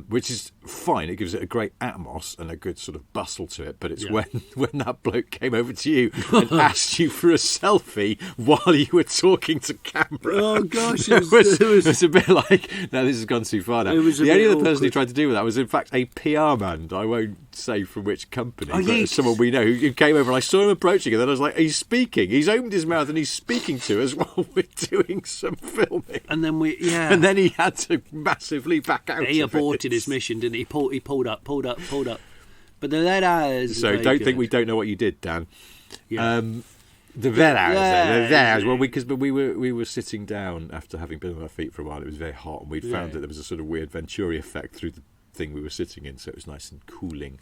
Speaker 1: which is fine. It gives it a great atmos and a good sort of bustle to it. But it's when that bloke came over to you and asked you for a selfie while you were talking to camera.
Speaker 2: Oh gosh,
Speaker 1: it was a bit like, no, this has gone too far now. The only other person who tried to do that was in fact a PR man. I won't say from which company, but someone we know who came over, and I saw him approaching, and then I was like, he's speaking. He's opened his mouth and he's speaking to us while we're doing some filming.
Speaker 2: And then
Speaker 1: and then he had to massively back out.
Speaker 2: He aborted his mission, didn't he? He pulled up. But the Red Arrows.
Speaker 1: So don't think we don't know what you did, Dan. Yeah. The Red Arrows. Well, because we were sitting down after having been on our feet for a while. It was very hot, and we'd found that there was a sort of weird Venturi effect through the thing we were sitting in, so it was nice and cooling.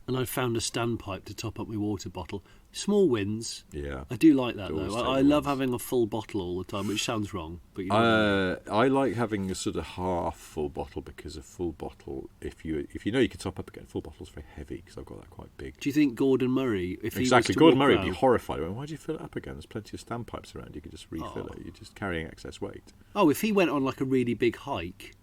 Speaker 2: And I found a standpipe to top up my water bottle. Small wins.
Speaker 1: Yeah,
Speaker 2: I do like that though. I love having a full bottle all the time, which sounds wrong, but you know.
Speaker 1: I like having a sort of half full bottle, because a full bottle, if you know you can top up again, full bottle's very heavy, because I've got that quite big.
Speaker 2: Do you think Gordon Murray, if
Speaker 1: exactly, Gordon Murray would be horrified? Why do you fill it up again? There's plenty of standpipes around. You could just refill it. You're just carrying excess weight.
Speaker 2: Oh, if he went on like a really big hike.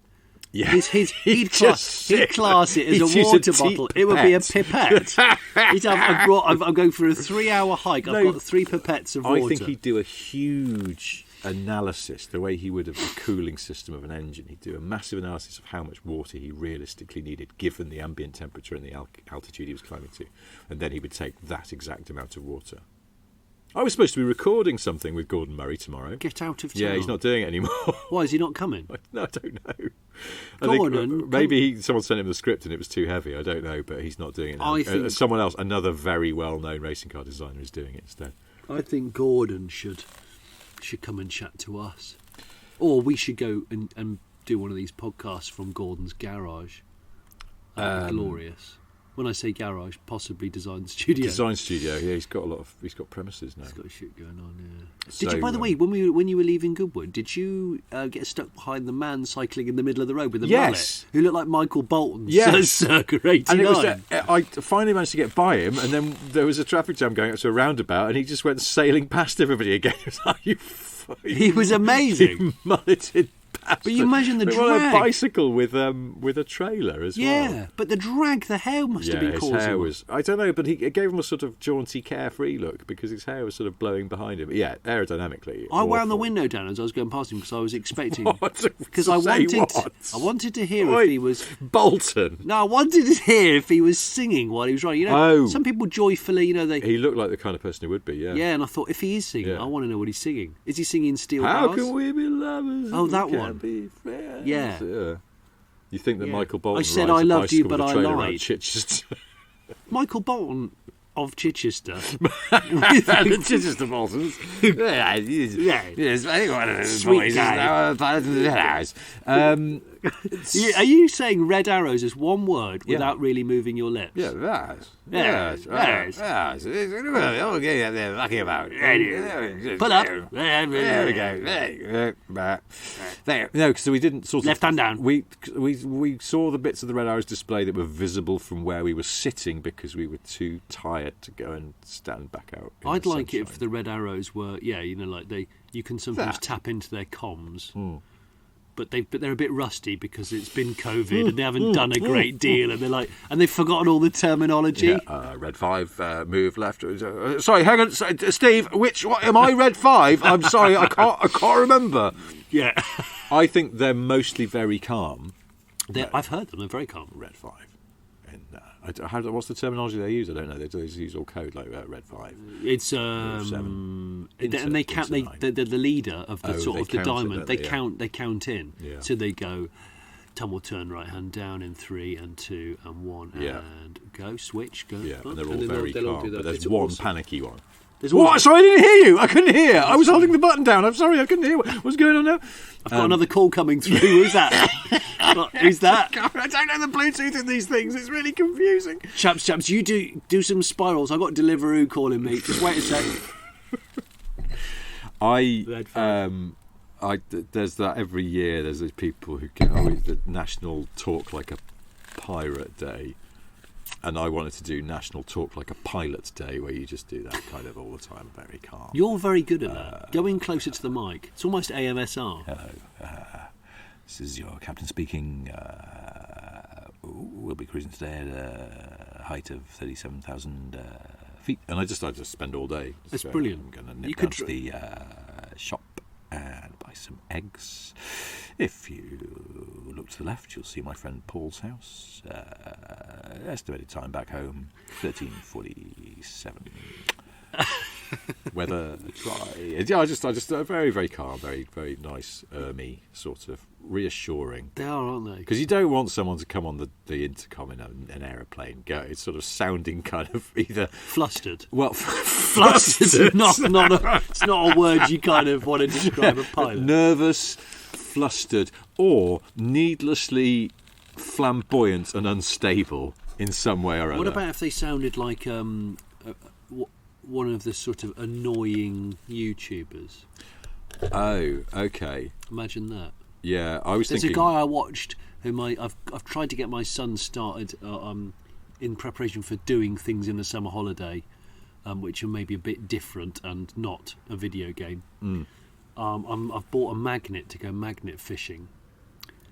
Speaker 1: Yeah.
Speaker 2: He'd class it as a water bottle. It would be a pipette. I'm going for a 3-hour hike. I've got 3 pipettes of water.
Speaker 1: I think he'd do a huge analysis, the way he would of the cooling system of an engine. He'd do a massive analysis of how much water he realistically needed, given the ambient temperature and the altitude he was climbing to. And then he would take that exact amount of water. I was supposed to be recording something with Gordon Murray tomorrow.
Speaker 2: Get out of town.
Speaker 1: Yeah, he's not doing it anymore.
Speaker 2: Why, is he not coming?
Speaker 1: No, I don't know.
Speaker 2: Gordon,
Speaker 1: maybe someone sent him the script and it was too heavy. I don't know, but he's not doing it now. Someone else, another very well-known racing car designer, is doing it instead.
Speaker 2: I think Gordon should come and chat to us. Or we should go and do one of these podcasts from Gordon's garage. That'd be glorious. When I say garage, possibly design studio.
Speaker 1: Design studio, yeah. He's got premises now.
Speaker 2: He's got shit going on, yeah. Did you, by the way, when you were leaving Goodwood, did you get stuck behind the man cycling in the middle of the road with the mullet, who looked like Michael Bolton?
Speaker 1: Yes,
Speaker 2: circa 89.
Speaker 1: And it was I finally managed to get by him, and then there was a traffic jam going up to a roundabout, and he just went sailing past everybody again. He was like,
Speaker 2: he was amazing.
Speaker 1: Mulleted
Speaker 2: But you imagine the
Speaker 1: they
Speaker 2: drag.
Speaker 1: want a bicycle with a trailer as well.
Speaker 2: Yeah, but the drag, the hair must have been
Speaker 1: his
Speaker 2: causing.
Speaker 1: hair was. I don't know, but it gave him a sort of jaunty, carefree look because his hair was sort of blowing behind him. Yeah, aerodynamically.
Speaker 2: I wound the window down as I was going past him because I was expecting.
Speaker 1: Because
Speaker 2: I wanted to hear if he was
Speaker 1: Bolton.
Speaker 2: No, I wanted to hear if he was singing while he was riding. You know, some people joyfully,
Speaker 1: He looked like the kind of person who would be. Yeah.
Speaker 2: Yeah, and I thought if he is singing, I want to know what he's singing. Is he singing Steel
Speaker 1: How
Speaker 2: Bars?
Speaker 1: can we be lovers?
Speaker 2: Oh, that one.
Speaker 1: Be friends?
Speaker 2: Yeah.
Speaker 1: You think that Michael Bolton
Speaker 2: I said
Speaker 1: rides
Speaker 2: I
Speaker 1: a
Speaker 2: loved you,
Speaker 1: bicycle
Speaker 2: but
Speaker 1: with a
Speaker 2: I
Speaker 1: trailer
Speaker 2: lied.
Speaker 1: around Chichester?
Speaker 2: Michael Bolton of Chichester.
Speaker 1: Chichester Boltons. Yes, I think one of those
Speaker 2: Sweet
Speaker 1: boys is
Speaker 2: guy.
Speaker 1: now a pilot in the house.
Speaker 2: Are you saying red arrows as one word without really moving your lips?
Speaker 1: Yeah, that's.
Speaker 2: Yes.
Speaker 1: Okay, they're lucky about it.
Speaker 2: Pull up.
Speaker 1: There we go. There. No, because we didn't sort of
Speaker 2: Left hand down.
Speaker 1: We saw the bits of the red arrows display that were visible from where we were sitting because we were too tired to go and stand back out.
Speaker 2: I'd like it if the red arrows were, like you can sometimes tap into their comms. But they're a bit rusty because it's been COVID and they haven't done a great deal, and they've forgotten all the terminology.
Speaker 1: Yeah, red 5, move left. Sorry, hang on, Steve. What am I? Red 5? I'm sorry, I can't remember.
Speaker 2: Yeah,
Speaker 1: I think they're mostly very calm.
Speaker 2: I've heard them. They're very calm.
Speaker 1: Red 5. And what's the terminology they use? I don't know. They use all code like red 5.
Speaker 2: It's and they count. They're the leader of the sort of the diamond. They count in. Yeah. So they go. Tumble turn right hand down in 3 and 2 and 1 and go switch go.
Speaker 1: Yeah, and they're all very calm. But there's one panicky one.
Speaker 2: What?
Speaker 1: Sorry, I didn't hear you. I couldn't hear. I was holding the button down. I'm sorry, I couldn't hear what's going on now.
Speaker 2: I've got another call coming through. Who's that? Who's that?
Speaker 1: God, I don't know the Bluetooth in these things. It's really confusing.
Speaker 2: Chaps, you do some spirals. I've got Deliveroo calling me. Just wait a sec.
Speaker 1: There's that every year. There's these people who get the National Talk Like a Pirate Day. And I wanted to do National Talk Like a Pilot Day, where you just do that kind of all the time, very calm.
Speaker 2: You're very good at that. Go in closer to the mic. It's almost AMSR.
Speaker 1: Hello. This is your captain speaking. We'll be cruising today at a height of 37,000 feet. And I just spend all day.
Speaker 2: That's brilliant.
Speaker 1: I'm going to nip down to the shop and buy some eggs. If you look to the left, you'll see my friend Paul's house. Estimated time back home, 13:47. Weather dry. Yeah, I just very, very calm, very, very nice, sort of reassuring.
Speaker 2: They are, aren't they?
Speaker 1: Because you don't want someone to come on the intercom in an aeroplane. It's sort of sounding kind of either
Speaker 2: flustered.
Speaker 1: Well,
Speaker 2: flustered. It's not a word you kind of want to describe a pilot.
Speaker 1: Nervous, flustered, or needlessly flamboyant and unstable in some way or other.
Speaker 2: What about if they sounded like one of the sort of annoying YouTubers?
Speaker 1: Oh, okay.
Speaker 2: Imagine that.
Speaker 1: Yeah, I was
Speaker 2: thinking.
Speaker 1: There's
Speaker 2: a guy I watched whom I've tried to get my son started in preparation for doing things in the summer holiday, which are maybe a bit different and not a video game. I've bought a magnet to go magnet fishing.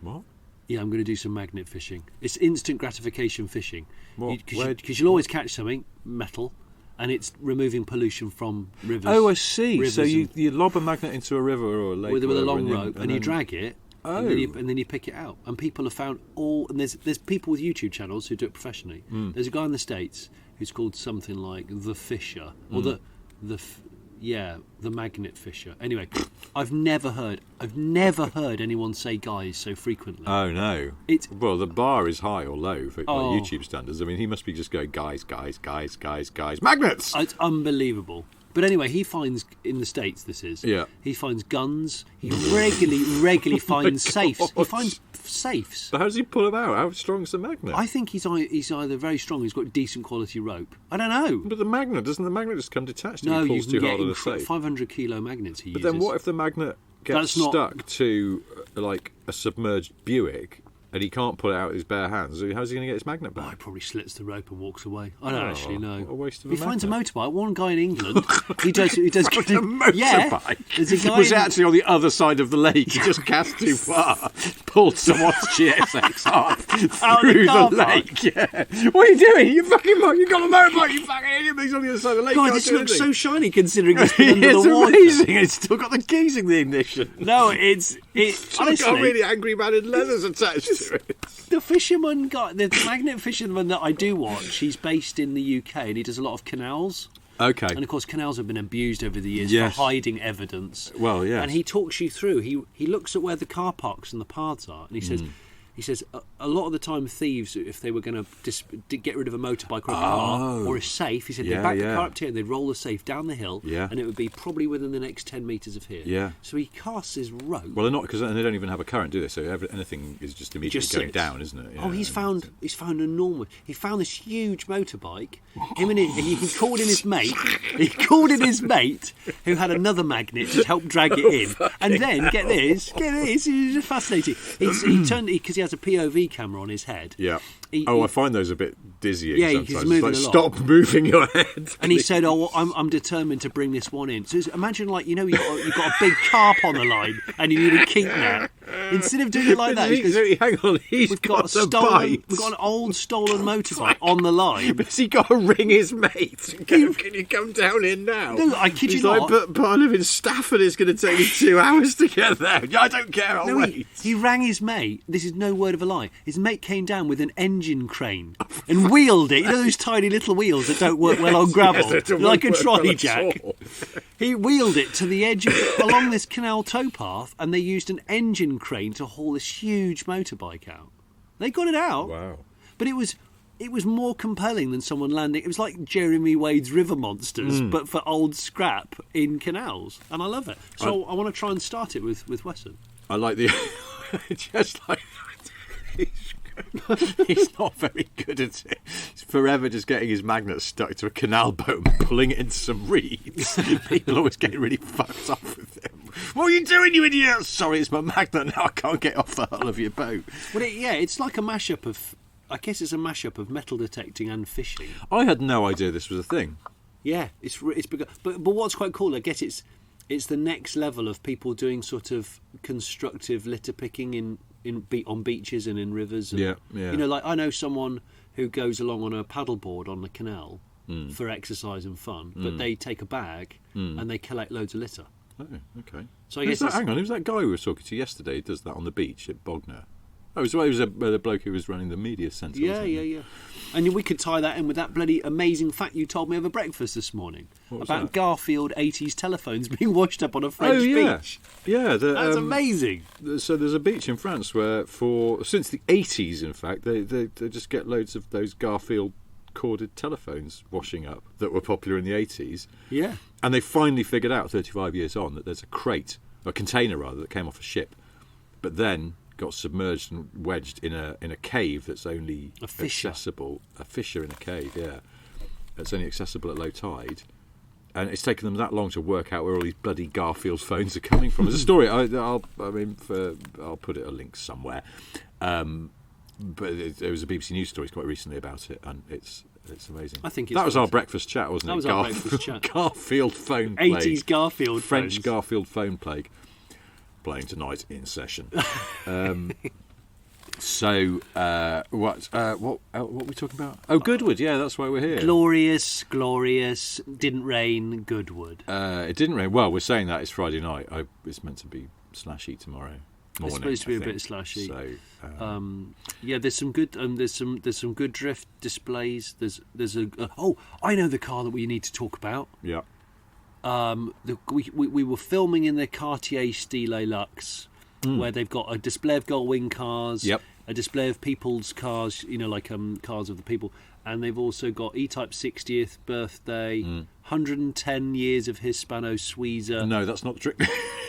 Speaker 1: What?
Speaker 2: Yeah, I'm going to do some magnet fishing. It's instant gratification fishing. Because you'll always catch something, metal, and it's removing pollution from rivers.
Speaker 1: Oh, I see. So you lob a magnet into a river or a lake
Speaker 2: with a long rope, and you drag it, and then you pick it out. And people have found and there's people with YouTube channels who do it professionally. There's a guy in the States who's called something like The Fisher, or the magnet fisher. Anyway, I've never heard anyone say guys so frequently.
Speaker 1: Oh no! Well, the bar is high or low for YouTube standards. I mean, he must be just going guys, magnets.
Speaker 2: It's unbelievable. But anyway, he finds in the States. He finds guns. He regularly finds safes. He finds safes.
Speaker 1: But how does he pull them out? How strong is the magnet?
Speaker 2: I think he's either very strong. He's got decent quality rope. I don't know.
Speaker 1: But doesn't the magnet just come detached? No, you can get
Speaker 2: 500 kilo magnets.
Speaker 1: Then what if the magnet gets stuck to like a submerged Buick and he can't pull it out with his bare hands. How's he going to get his magnet back?
Speaker 2: Oh, he probably slits the rope and walks away. I don't actually know.
Speaker 1: What a waste of
Speaker 2: he
Speaker 1: a
Speaker 2: finds a
Speaker 1: magnet.
Speaker 2: motorbike. One guy in England, he does.
Speaker 1: A motorbike?
Speaker 2: Yeah, there's a guy.
Speaker 1: Was it actually on the other side of the lake? He just cast too far, pulled someone's GSX off through the lake. Yeah. What are you doing? You got a motorbike. You fucking idiot. He's on the other side of the lake.
Speaker 2: God, this looks so shiny considering it's been under
Speaker 1: It's
Speaker 2: the water.
Speaker 1: amazing. It's still got the keys in the ignition.
Speaker 2: No, it's honestly.
Speaker 1: Got a really angry man in leathers attached to it.
Speaker 2: The fisherman guy, the magnet fisherman that I do watch, he's based in the UK and he does a lot of canals.
Speaker 1: Okay.
Speaker 2: And of course, canals have been abused over the years
Speaker 1: Yes.
Speaker 2: for hiding evidence.
Speaker 1: Well, yes.
Speaker 2: And he talks you through. He looks at where the car parks and the paths are, and he says. He says a lot of the time thieves, if they were going to get rid of a motorbike or a car or a safe, he said they'd back the car up to here and they'd roll the safe down the hill and it would be probably within the next 10 metres of here.
Speaker 1: Yeah.
Speaker 2: So he casts his rope.
Speaker 1: Well, they're not, because they don't even have a current, do they? So anything is just immediately going down, isn't it?
Speaker 2: Oh, he's found enormous. He found this huge motorbike. He called in his mate. He called in his mate, who had another magnet to help drag it in. And then get this, it's just fascinating. He turned because he has a POV camera on his head.
Speaker 1: Yeah. I find those a bit dizzying sometimes.
Speaker 2: He's moving
Speaker 1: it's
Speaker 2: a lot.
Speaker 1: Stop moving your head.
Speaker 2: And he said, "Oh, I'm determined to bring this one in." So imagine, like, you've got a big carp on the line, and you need a kink net. Instead of doing it like that, he goes,
Speaker 1: hang on, we've got a bite.
Speaker 2: We've got an old stolen motorbike on the line.
Speaker 1: But has he got to ring his mate? Can you come down in now?
Speaker 2: No, I kid you
Speaker 1: He's
Speaker 2: not.
Speaker 1: But I live in Stafford. It's going to take me 2 hours to get there. I don't care. I'll wait.
Speaker 2: He rang his mate. This is no word of a lie. His mate came down with an engine crane and wheeled it. You know those tiny little wheels that don't work well on gravel, like a trolley jack. He wheeled it to the edge along this canal towpath, and they used an engine crane to haul this huge motorbike out. They got it out.
Speaker 1: Wow.
Speaker 2: But it was more compelling than someone landing. It was like Jeremy Wade's River Monsters, but for old scrap in canals, and I love it. So I want to try and start it with Wesson.
Speaker 1: I like the just like he's not very good at it. He's forever just getting his magnet stuck to a canal boat and pulling it into some reeds. People always getting really fucked off with him. What are you doing, you idiot? Sorry, it's my magnet now. I can't get off the hull of your boat.
Speaker 2: Well, it's like a mashup of. I guess it's a mashup of metal detecting and fishing.
Speaker 1: I had no idea this was a thing.
Speaker 2: Yeah, it's big. But what's quite cool, I guess it's the next level of people doing sort of constructive litter picking on beaches and in rivers. And,
Speaker 1: yeah.
Speaker 2: You know, like I know someone who goes along on a paddleboard on the canal for exercise and fun, but they take a bag and they collect loads of litter.
Speaker 1: Oh, okay.
Speaker 2: So I guess
Speaker 1: hang on, who was that guy we were talking to yesterday who does that on the beach at Bognor? Oh, it was the bloke who was running the media centre.
Speaker 2: Yeah. And we could tie that in with that bloody amazing fact you told me over breakfast this morning about
Speaker 1: that?
Speaker 2: Garfield 80s telephones being washed up on a French beach.
Speaker 1: Yeah,
Speaker 2: that's amazing.
Speaker 1: So there's a beach in France where, since the 80s, in fact, they just get loads of those Garfield corded telephones washing up that were popular in the 80s.
Speaker 2: Yeah.
Speaker 1: And they finally figured out, 35 years on, that there's a container rather, that came off a ship, but then got submerged and wedged in a cave that's only accessible. A fissure in a cave, yeah. It's only accessible at low tide. And it's taken them that long to work out where all these bloody Garfield phones are coming from. There's a story. I'll put a link somewhere. But there was a BBC News story quite recently about it, and it's amazing.
Speaker 2: I think
Speaker 1: that was our breakfast chat, wasn't it?
Speaker 2: That was our breakfast chat.
Speaker 1: Garfield phone plague.
Speaker 2: 80s Garfield
Speaker 1: French
Speaker 2: phones.
Speaker 1: Garfield phone plague. Playing tonight in session. So what are we talking about? Oh, Goodwood. Yeah, that's why we're here.
Speaker 2: Glorious. Didn't rain. Goodwood.
Speaker 1: It didn't rain. Well, we're saying that it's Friday night. It's meant to be slashy tomorrow morning.
Speaker 2: It's supposed to be a bit slashy.
Speaker 1: So
Speaker 2: there's some good. There's some good drift displays. There's a. I know the car that we need to talk about.
Speaker 1: Yeah.
Speaker 2: We were filming in the Cartier Style Luxe, where they've got a display of Gullwing cars, a display of people's cars, like cars of the people, and they've also got E-Type 60th birthday, 110 years of Hispano-Suiza.
Speaker 1: No, that's not true,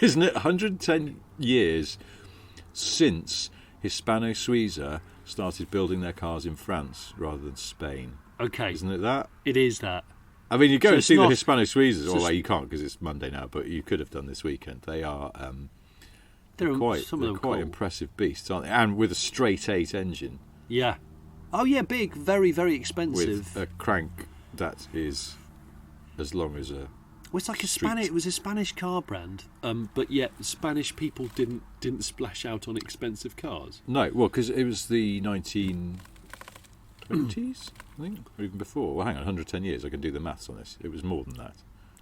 Speaker 1: isn't it? 110 years since Hispano-Suiza started building their cars in France rather than Spain.
Speaker 2: Okay,
Speaker 1: isn't it that?
Speaker 2: It is that.
Speaker 1: I mean, you go and see the Hispano-Suizas. You can't because it's Monday now, but you could have done this weekend. They are They're quite impressive beasts, aren't they? And with a straight 8 engine.
Speaker 2: Yeah. Oh yeah, big, very, very expensive.
Speaker 1: With a crank that is as long as a.
Speaker 2: Well, it's like it was a Spanish car brand, but yet Spanish people didn't splash out on expensive cars.
Speaker 1: No, well, because it was the 1920s, I think, or even before. Well, hang on, 110 years. I can do the maths on this. It was more than that.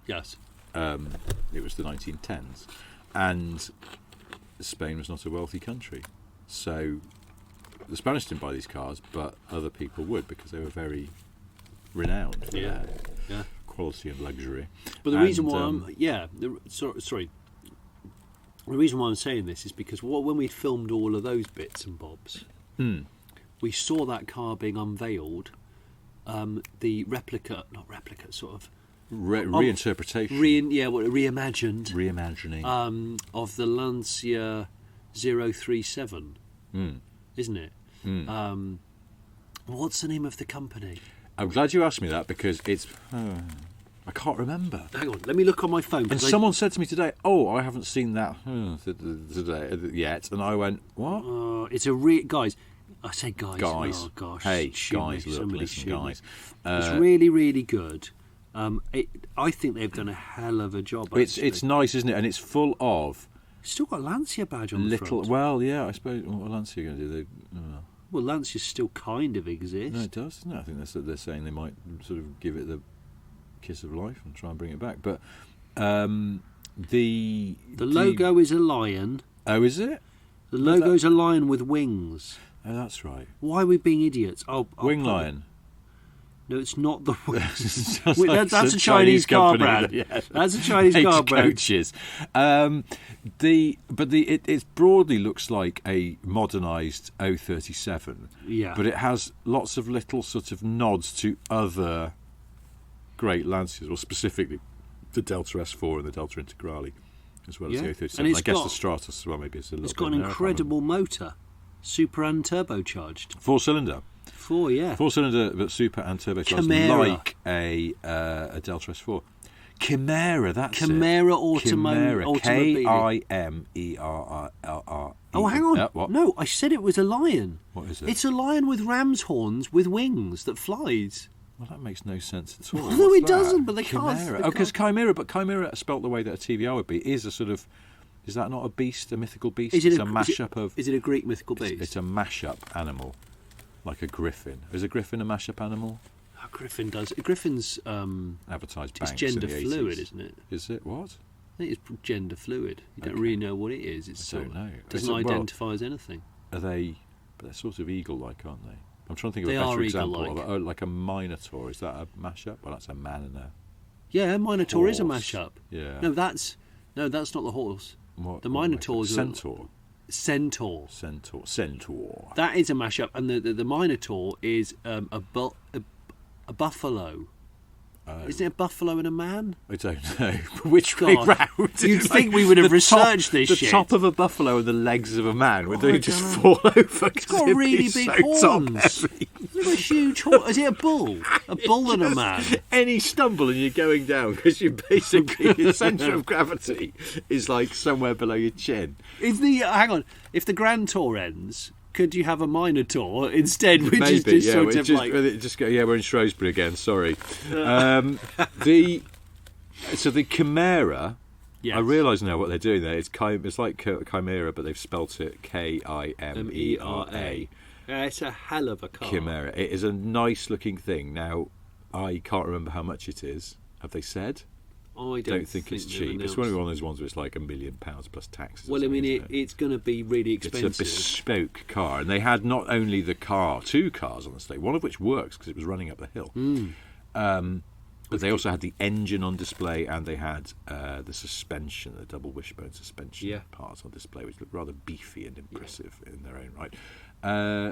Speaker 2: Yes.
Speaker 1: It was the 1910s, and Spain was not a wealthy country, so the Spanish didn't buy these cars, but other people would because they were very renowned for their quality and luxury.
Speaker 2: But the reason why the reason why I'm saying this is because when we filmed all of those bits and bobs, we saw that car being unveiled, the reimagining of the Lancia 037, isn't it? What's the name of the company?
Speaker 1: I'm glad you asked me that because it's I can't remember.
Speaker 2: Hang on, let me look on my phone.
Speaker 1: And someone said to me today, "Oh, I haven't seen that today yet,and I went, "What?"
Speaker 2: It's guys. I say guys. Oh gosh.
Speaker 1: Hey, guys, look, listen, guys.
Speaker 2: It's really, really good. I think they've done a hell of a job.
Speaker 1: It's nice, isn't it? And it's full of.
Speaker 2: Still got a Lancia badge on the front.
Speaker 1: Well, yeah, I suppose. What are Lancia going to do?
Speaker 2: Well, Lancia still kind of exists.
Speaker 1: No, it does. No, I think they're saying they might sort of give it the kiss of life and try and bring it back. But the
Speaker 2: logo is a lion.
Speaker 1: Oh, is it?
Speaker 2: The logo's a lion with wings.
Speaker 1: Oh, that's right.
Speaker 2: Why are we being idiots?
Speaker 1: Wing lion.
Speaker 2: No, it's not the wings. That's a Chinese car brand.
Speaker 1: Yes.
Speaker 2: That's a Chinese car brand.
Speaker 1: Coaches. It broadly looks like a modernised 037.
Speaker 2: Yeah.
Speaker 1: But it has lots of little sort of nods to other great Lancias, or specifically the Delta S4 and the Delta Integrale, as well as the 037. I guess the Stratos as well. Maybe it's a little.
Speaker 2: It's got an incredible motor, super and turbocharged.
Speaker 1: 4-cylinder.
Speaker 2: 4-cylinder,
Speaker 1: but super and turbocharged,
Speaker 2: Kimera.
Speaker 1: like a Delta S4. Kimera, that's
Speaker 2: Kimera
Speaker 1: it.
Speaker 2: Kimera.
Speaker 1: Kimerr.
Speaker 2: Oh, hang on.
Speaker 1: What?
Speaker 2: No, I said it was a lion.
Speaker 1: What is it?
Speaker 2: It's a lion with ram's horns with wings that flies.
Speaker 1: Well, that makes no sense at all.
Speaker 2: No, it doesn't, but they can't.
Speaker 1: Oh, because Chimera, spelt the way that a TVR would be, is a sort of. Is that not a beast, a mythical beast? It's a mashup of.
Speaker 2: Is it a Greek mythical beast?
Speaker 1: It's a mashup animal, like a griffin. Is a griffin a mashup animal?
Speaker 2: Oh, griffin does. Griffin's
Speaker 1: advertised.
Speaker 2: It's gender fluid, isn't it?
Speaker 1: Is it what?
Speaker 2: I think it's gender fluid. You don't really know what it is.
Speaker 1: I don't know.
Speaker 2: It doesn't identify as anything.
Speaker 1: Are they? But they're sort of eagle-like, aren't they? I'm trying to think of a better example. Like a minotaur. Is that a mashup? Well, that's a man and a.
Speaker 2: Yeah, minotaur
Speaker 1: horse.
Speaker 2: Is a mashup.
Speaker 1: Yeah.
Speaker 2: No, that's not the horse.
Speaker 1: What?
Speaker 2: The minotaur is
Speaker 1: centaur.
Speaker 2: Centaur.
Speaker 1: That
Speaker 2: is a mashup, and the minotaur is a buffalo. Isn't it a buffalo and a man?
Speaker 1: I don't know. Which way round?
Speaker 2: You'd think we would have researched this shit.
Speaker 1: The top of a buffalo and the legs of a man. Would they just fall over?
Speaker 2: It's got really big horns. Look at a huge horn. Is it a bull? A bull and a man?
Speaker 1: Any stumble and you're going down because you're basically your centre of gravity is like somewhere below your chin.
Speaker 2: Hang on. If the Grand Tour ends, could you have a minotaur instead? Which is just sort of like.
Speaker 1: We're in Shrewsbury again. Sorry. So the Kimera. Yes. I realise now what they're doing there. It's like Chimera, but they've spelt it Kimera.
Speaker 2: It's a hell of a car.
Speaker 1: Kimera. It is a nice looking thing. Now, I can't remember how much it is. Have they said?
Speaker 2: I don't think
Speaker 1: it's cheap. It's one of those ones where it's like £1 million plus taxes.
Speaker 2: Well, I mean, it's going to be really expensive.
Speaker 1: It's a bespoke car, and they had not only the car, 2 cars on display, one of which works because it was running up the hill. But they also had the engine on display, and they had the suspension, the double wishbone suspension parts on display, which looked rather beefy and impressive in their own right.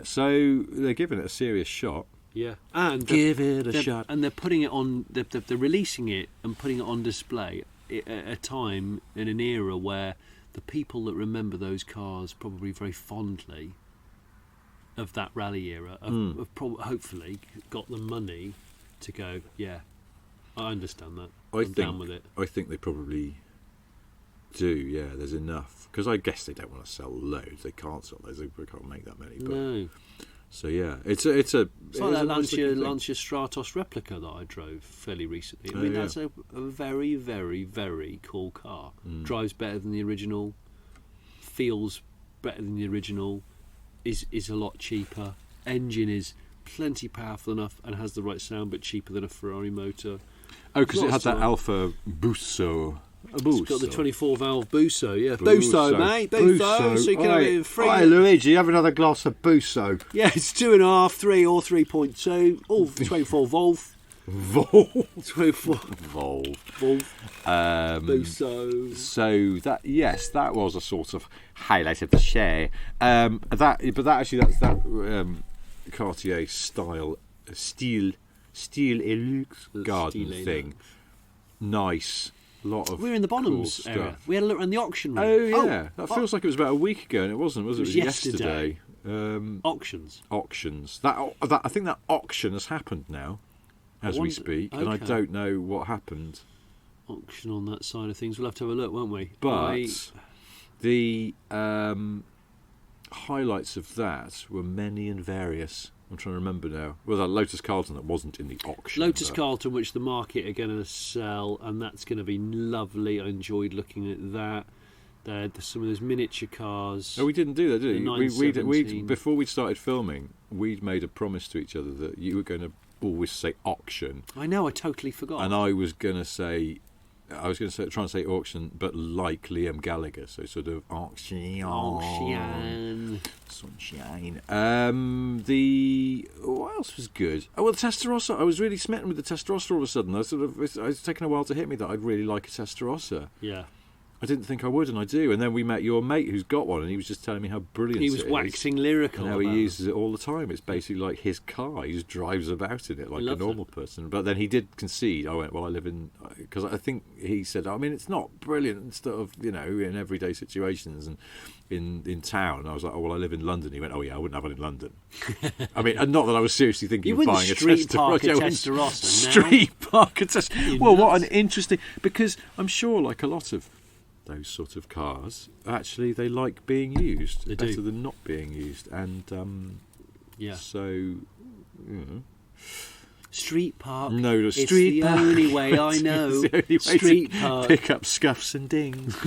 Speaker 1: So they're giving it a serious shot.
Speaker 2: Yeah, and
Speaker 1: give it a shot.
Speaker 2: And they're putting it on. They're releasing it and putting it on display at a time in an era where the people that remember those cars probably very fondly of that rally era have hopefully got the money to go. Yeah, I understand that. I'm down with it.
Speaker 1: I think they probably do, yeah. There's enough. Because I guess they don't want to sell loads. They can't sell loads. They can't make that many. But,
Speaker 2: no.
Speaker 1: So, yeah. It's
Speaker 2: like that
Speaker 1: Lancia
Speaker 2: Stratos replica that I drove fairly recently. I mean, that's a very, very, very cool car. Drives better than the original. Feels better than the original. Is a lot cheaper. Engine is plenty powerful enough and has the right sound, but cheaper than a Ferrari motor.
Speaker 1: Oh, because it had that Alfa Busso.
Speaker 2: It's got the 24-valve Busso, yeah. Busso, mate. Busso. So you can have it in free.
Speaker 1: Hi, Luigi, have another glass of Busso.
Speaker 2: Yeah, it's 2.5, 3 or 3.2, all 24 valve.
Speaker 1: Volve.
Speaker 2: 24
Speaker 1: Volve.
Speaker 2: Busso.
Speaker 1: So that was a sort of highlight of the show. That Cartier style steel Elux garden thing. Nice. Lot of
Speaker 2: we were in the Bonhams
Speaker 1: cool
Speaker 2: area.
Speaker 1: stuff.
Speaker 2: We had a look around the auction room.
Speaker 1: Oh yeah, that feels like it was about a week ago, and it wasn't. Was it? It was yesterday.
Speaker 2: Auctions.
Speaker 1: That I think that auction has happened now, as we speak, and I don't know what happened.
Speaker 2: Auction on that side of things. We'll have to have a look, won't we?
Speaker 1: But the highlights of that were many and various. I'm trying to remember now. Well, that Lotus Carlton that wasn't in the auction.
Speaker 2: Lotus Carlton, which the market are going to sell, and that's going to be lovely. I enjoyed looking at that. There's some of those miniature cars.
Speaker 1: Oh, we didn't do that, did we? We before we started filming, we'd made a promise to each other that you were going to always say auction.
Speaker 2: I know, I totally forgot.
Speaker 1: And I was going to try and say auction, but like Liam Gallagher, so sort of auction. Sunshine. What else was good? Oh, well, the Testarossa. I was really smitten with the Testarossa all of a sudden. It was taking a while to hit me that I'd really like a Testarossa.
Speaker 2: Yeah.
Speaker 1: I didn't think I would, and I do. And then we met your mate who's got one, and he was just telling me how brilliant it is.
Speaker 2: He was waxing lyrical
Speaker 1: and how he uses it all the time. It's basically like his car. He just drives about in it like a normal person. But then he did concede. I went, well, I live in... Because I think he said, I mean, it's not brilliant sort of, in everyday situations and in town. And I was like, oh, well, I live in London. He went, oh, yeah, I wouldn't have it in London. I mean, and not that I was seriously thinking of buying a Testarossa. Street park a Testarossa. Well, what an interesting... Because I'm sure, like a lot of those sort of cars, actually they like being used better than not being used, and so street park. No, street park. The only way I know. Street park. Pick up scuffs and dings.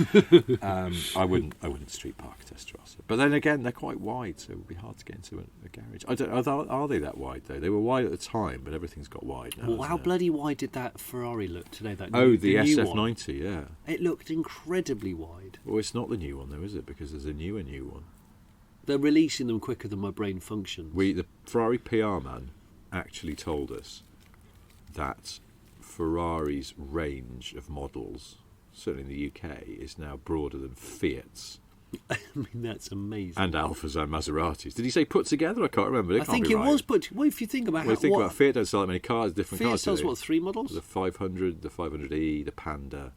Speaker 1: I wouldn't street park a Testarossa. But then again, they're quite wide, so it would be hard to get into a garage. I don't. Are they that wide though? They were wide at the time, but everything's got wide now.
Speaker 2: Well, how bloody wide did that Ferrari look today?
Speaker 1: The SF90, yeah.
Speaker 2: It looked incredibly wide.
Speaker 1: Well, it's not the new one though, is it? Because there's a new one.
Speaker 2: They're releasing them quicker than my brain functions.
Speaker 1: The Ferrari PR man actually told us that Ferrari's range of models, certainly in the UK, is now broader than Fiat's.
Speaker 2: I mean, that's amazing.
Speaker 1: And Alfas and Maseratis. Did he say put together? I can't remember.
Speaker 2: I think it was put. Well, if you think about
Speaker 1: about Fiat, don't sell that many cars. Different
Speaker 2: Fiat
Speaker 1: cars.
Speaker 2: Fiat sells 3 models?
Speaker 1: The 500, the 500e, the Panda,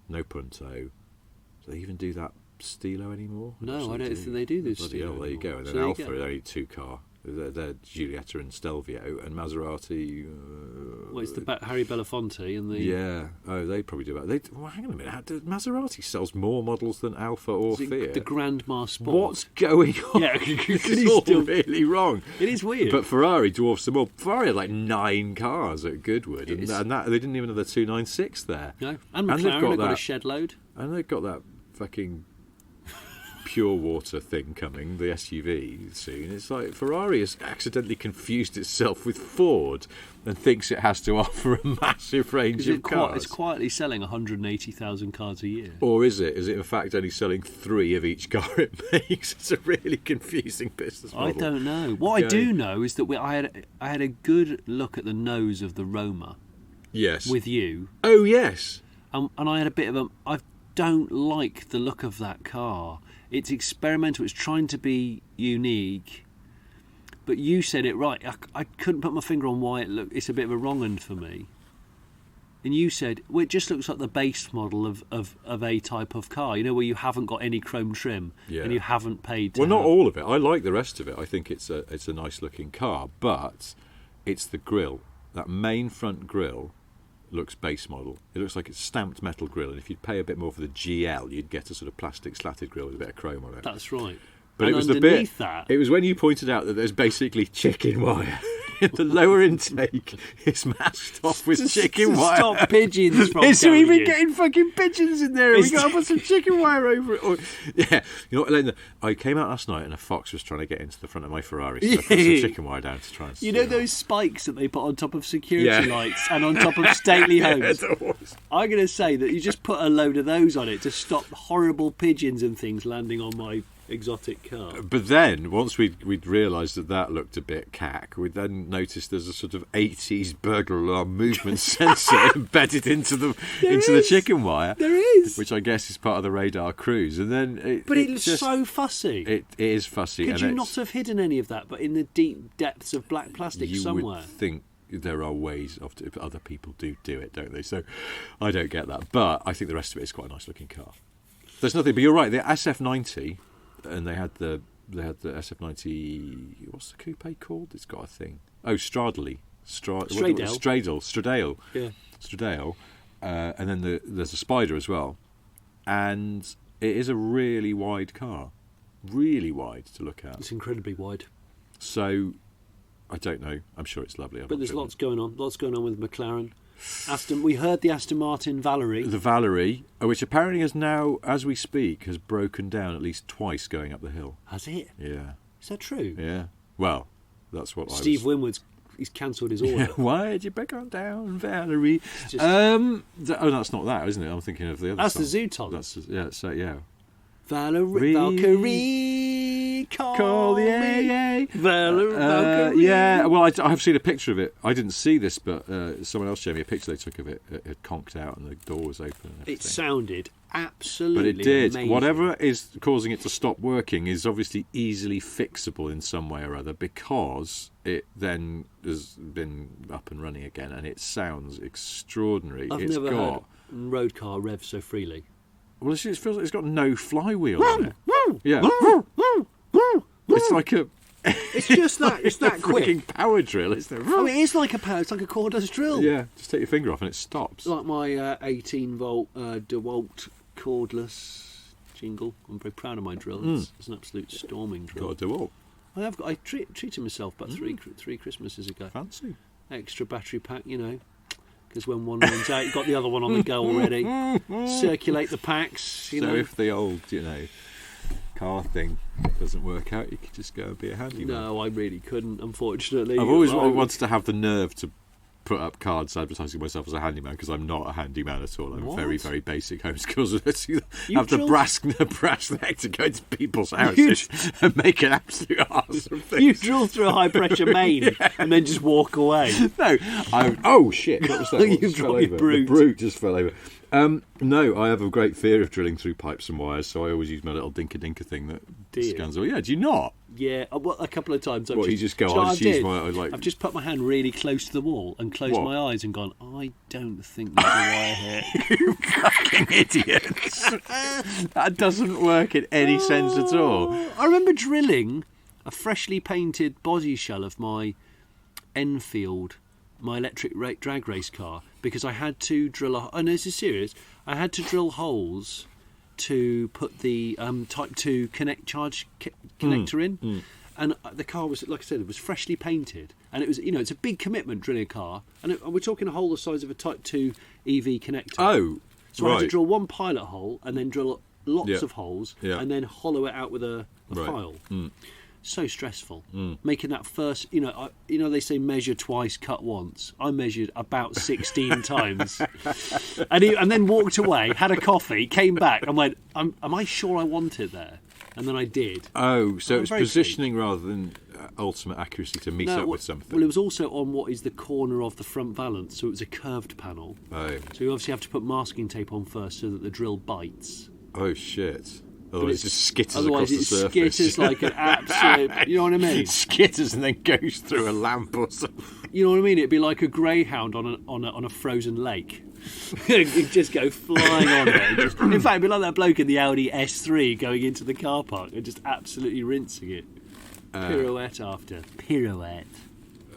Speaker 1: no Punto. Do they even do that Stilo anymore?
Speaker 2: No, I don't think they do this.
Speaker 1: Bloody hell, there you go. And then Alfa, only 2 car. They're Giulietta and Stelvio, and Maserati.
Speaker 2: It's the Harry Belafonte and the.
Speaker 1: Yeah. Oh, they probably do that. Well, hang on a minute. Maserati sells more models than Alfa or Fiat.
Speaker 2: The Grandma Sport.
Speaker 1: What's going on? Yeah, it's all really wrong.
Speaker 2: It is weird.
Speaker 1: But Ferrari dwarfs them all. Ferrari had like 9 cars at Goodwood, and that they didn't even have the 296 there.
Speaker 2: No, and McLaren got a shed load.
Speaker 1: And they've got that fucking pure water thing coming, the SUV soon. It's like Ferrari has accidentally confused itself with Ford and thinks it has to offer a massive range of cars.
Speaker 2: It's quietly selling 180,000 cars a year.
Speaker 1: Or is it? Is it in fact only selling 3 of each car it makes? It's a really confusing business model.
Speaker 2: I don't know. What I do know is that I had a good look at the nose of the Roma.
Speaker 1: Yes.
Speaker 2: With you.
Speaker 1: Oh yes.
Speaker 2: And I had a bit of I don't like the look of that car. It's experimental. It's trying to be unique. But you said it right. I couldn't put my finger on why it's a bit of a wrong end for me. And you said, well, it just looks like the base model of a type of car, where you haven't got any chrome trim and you haven't paid to
Speaker 1: not all of it. I like the rest of it. I think it's a nice looking car, but it's the grille. That main front grille looks base model. It looks like it's stamped metal grille, and if you'd pay a bit more for the GL, you'd get a sort of plastic slatted grille with a bit of chrome on it.
Speaker 2: That's right.
Speaker 1: But
Speaker 2: and
Speaker 1: it was the
Speaker 2: underneath
Speaker 1: bit.
Speaker 2: That,
Speaker 1: it was when you pointed out that there's basically chicken wire. The lower intake is masked off with chicken wire.
Speaker 2: Stop pigeons from
Speaker 1: So we've been
Speaker 2: in.
Speaker 1: getting fucking pigeons in there, and we got to put some chicken wire over it. Or, yeah, you know what, Elena? I came out last night and a fox was trying to get into the front of my Ferrari, so I put some chicken wire down to try and.
Speaker 2: You know those spikes that they put on top of security lights and on top of stately homes? I'm going to say that you just put a load of those on it to stop horrible pigeons and things landing on my exotic car.
Speaker 1: But then, once we'd realised that looked a bit cack, we then noticed there's a sort of 80s burglar alarm movement sensor embedded into the chicken wire.
Speaker 2: There is.
Speaker 1: Which I guess is part of the radar cruise. And then
Speaker 2: it looks
Speaker 1: just,
Speaker 2: so fussy.
Speaker 1: It is fussy.
Speaker 2: Could you not have hidden any of that, but in the deep depths of black plastic somewhere?
Speaker 1: You would think there are ways of it. Other people do it, don't they? So I don't get that. But I think the rest of it is quite a nice looking car. There's nothing, but you're right, the SF90... And they had the SF90. What's the coupe called? It's got a thing. Oh, Stradale. Stradale.
Speaker 2: Yeah.
Speaker 1: Stradale. And then there's a Spider as well. And it is a really wide car. Really wide to look at.
Speaker 2: It's incredibly wide.
Speaker 1: So, I don't know. I'm sure it's lovely.
Speaker 2: But there's lots going on. Lots going on with McLaren. We heard the Aston Martin Valkyrie.
Speaker 1: The Valkyrie, which apparently has now, as we speak, has broken down at least twice going up the hill.
Speaker 2: Has it?
Speaker 1: Yeah.
Speaker 2: Is that true?
Speaker 1: Yeah. Well, that's what
Speaker 2: Steve Winwood's he's cancelled his order.
Speaker 1: Yeah, why did you break on down, Valerie?
Speaker 2: Just,
Speaker 1: that's not that, isn't it? I'm thinking of the other.
Speaker 2: That's
Speaker 1: song.
Speaker 2: the Zooton.
Speaker 1: That's yeah.
Speaker 2: Valkyrie, call
Speaker 1: the
Speaker 2: AA. Valkyrie.
Speaker 1: Yeah, well, I have seen a picture of it. I didn't see this, but someone else showed me a picture they took of it. It had conked out and the door was open. And
Speaker 2: it sounded absolutely
Speaker 1: But it did.
Speaker 2: amazing.
Speaker 1: Whatever is causing it to stop working is obviously easily fixable in some way or other, because it then has been up and running again, and it sounds extraordinary.
Speaker 2: I've never heard a road car rev so freely.
Speaker 1: Well, it feels like it's got no flywheel on it. Yeah. It's like a...
Speaker 2: It's just that. It's that quick.
Speaker 1: Freaking power drill, isn't it?
Speaker 2: I mean, it's like a power. It's like a cordless drill.
Speaker 1: Yeah. Just take your finger off and it stops.
Speaker 2: Like my 18-volt DeWalt cordless jingle. I'm very proud of my drill. It's an absolute storming drill.
Speaker 1: Got a DeWalt.
Speaker 2: I treated myself about three Christmases ago.
Speaker 1: Fancy.
Speaker 2: Extra battery pack, you know. Because when one runs out, you've got the other one on the go already. Circulate the packs, you know.
Speaker 1: So if the old, car thing doesn't work out, you could just go and be a handyman.
Speaker 2: No, I really couldn't, unfortunately.
Speaker 1: I've always wanted to have the nerve to put up cards advertising myself as a handyman, because I'm not a handyman at all. I'm very, very basic home skills. Have the brass neck to go into people's houses and make an absolute arse of things.
Speaker 2: You drill through a high pressure main and then just walk away.
Speaker 1: No, oh shit! What was that?
Speaker 2: You've got your Brut.
Speaker 1: The Brut just fell over. No, I have a great fear of drilling through pipes and wires, so I always use my little dinka thing that scans all. Yeah, do you not?
Speaker 2: Yeah, a couple of times.
Speaker 1: You just go, I'll just use my...
Speaker 2: I've just put my hand really close to the wall and closed my eyes and gone, I don't think there's a wire here.
Speaker 1: You fucking idiots. That doesn't work in any sense at all.
Speaker 2: I remember drilling a freshly painted body shell of my Enfield, my electric drag race car, because I had to drill no, this is serious. I had to drill holes to put the Type 2 connector in. And the car was, like I said, it was freshly painted. And it was, it's a big commitment drilling a car. And we're talking a hole the size of a Type 2 EV connector.
Speaker 1: Oh,
Speaker 2: so I had to drill one pilot hole and then drill lots of holes and then hollow it out with a file. So stressful. Making that first, they say measure twice, cut once. I measured about 16 times. And then walked away, had a coffee, came back and went, am I sure I want it there? And then I did.
Speaker 1: Oh, so it was positioning rather than ultimate accuracy to meet up with something.
Speaker 2: Well, it was also on what is the corner of the front valance, so it was a curved panel.
Speaker 1: Oh.
Speaker 2: So you obviously have to put masking tape on first so that the drill bites.
Speaker 1: Oh, shit. Otherwise, it just skitters
Speaker 2: across the surface. Otherwise, it skitters like an absolute... You know what I mean?
Speaker 1: Skitters and then goes through a lamp or something.
Speaker 2: You know what I mean? It'd be like a greyhound on a frozen lake. It'd just go flying on it. In fact, it'd be like that bloke in the Audi S3 going into the car park and just absolutely rinsing it. Pirouette after pirouette.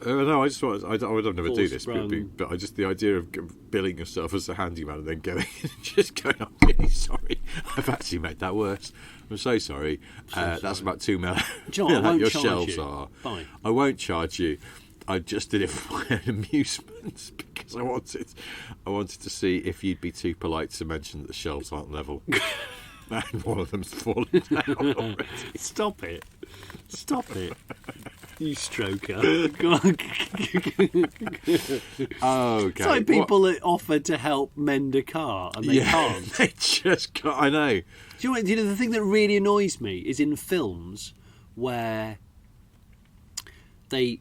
Speaker 1: No, I just want. I would never do this,
Speaker 2: Force-sprung.
Speaker 1: but I just the idea of billing yourself as a handyman and then going just going. I'm really sorry. I've actually made that worse. I'm so sorry. That's about £2 million.
Speaker 2: Do you know what? I won't
Speaker 1: your
Speaker 2: charge
Speaker 1: shelves
Speaker 2: you.
Speaker 1: are.
Speaker 2: Fine.
Speaker 1: I won't charge you. I just did it for my own amusement because I wanted to see if you'd be too polite to mention that the shelves aren't level. And one of them's fallen down already.
Speaker 2: Stop it. You stroker.
Speaker 1: Okay.
Speaker 2: It's like people that offer to help mend a car and they can't.
Speaker 1: They just can't. I know.
Speaker 2: Do you know the thing that really annoys me is in films where they're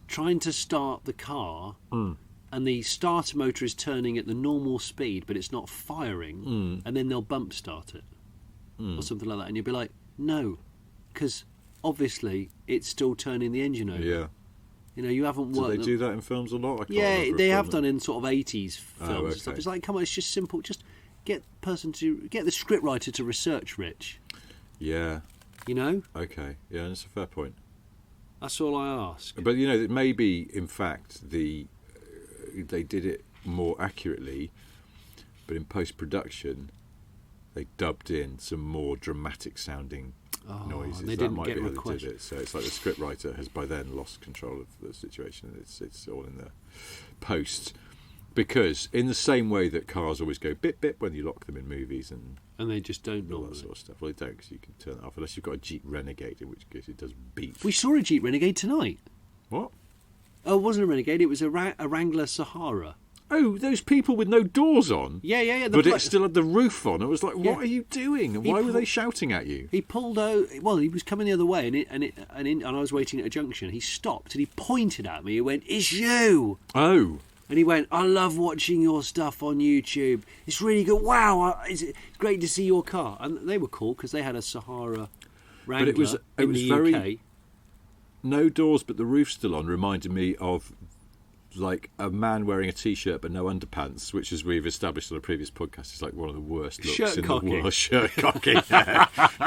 Speaker 2: trying to start the car and the starter motor is turning at the normal speed but it's not firing and then they'll bump start it or something like that, and you'll be like, no, because obviously it's still turning the engine over.
Speaker 1: Yeah.
Speaker 2: You know, you haven't worked.
Speaker 1: Do they do that in films a lot?
Speaker 2: Yeah, they have done in sort of 80s films
Speaker 1: okay.
Speaker 2: and stuff. It's like, come on, it's just simple. Just get the scriptwriter to research, Rich.
Speaker 1: Yeah.
Speaker 2: You know?
Speaker 1: Okay. Yeah, that's a fair point.
Speaker 2: That's all I ask.
Speaker 1: But you know, maybe in fact they did it more accurately, but in post-production they dubbed in some more dramatic sounding noises.
Speaker 2: They
Speaker 1: that
Speaker 2: didn't
Speaker 1: might
Speaker 2: get
Speaker 1: be how they
Speaker 2: request.
Speaker 1: did it. So it's like the scriptwriter has by then lost control of the situation. It's all in the post. Because in the same way that cars always go bip bip when you lock them in movies and
Speaker 2: they just don't
Speaker 1: all
Speaker 2: normally.
Speaker 1: that sort of stuff. Well, they don't, because you can turn it off unless you've got a Jeep Renegade, in which case it does beep.
Speaker 2: We saw a Jeep Renegade tonight.
Speaker 1: What?
Speaker 2: Oh, it wasn't a Renegade. It was a Wrangler Sahara.
Speaker 1: Oh, those people with no doors on.
Speaker 2: Yeah.
Speaker 1: But it still had the roof on. It was like,
Speaker 2: Yeah.
Speaker 1: what are you doing? And why were they shouting at you?
Speaker 2: He pulled out. Well, he was coming the other way, and I was waiting at a junction. He stopped and he pointed at me. He went, "It's you!"
Speaker 1: Oh.
Speaker 2: And he went, "I love watching your stuff on YouTube. It's really good. Wow, it's great to see your car." And they were cool because they had a Sahara Wrangler
Speaker 1: But it was
Speaker 2: the
Speaker 1: very
Speaker 2: UK.
Speaker 1: no doors, but the roof still on. Reminded me of like a man wearing a t-shirt but no underpants, which, as we've established on a previous podcast, is like one of the worst looks in the world. Shirt cocking.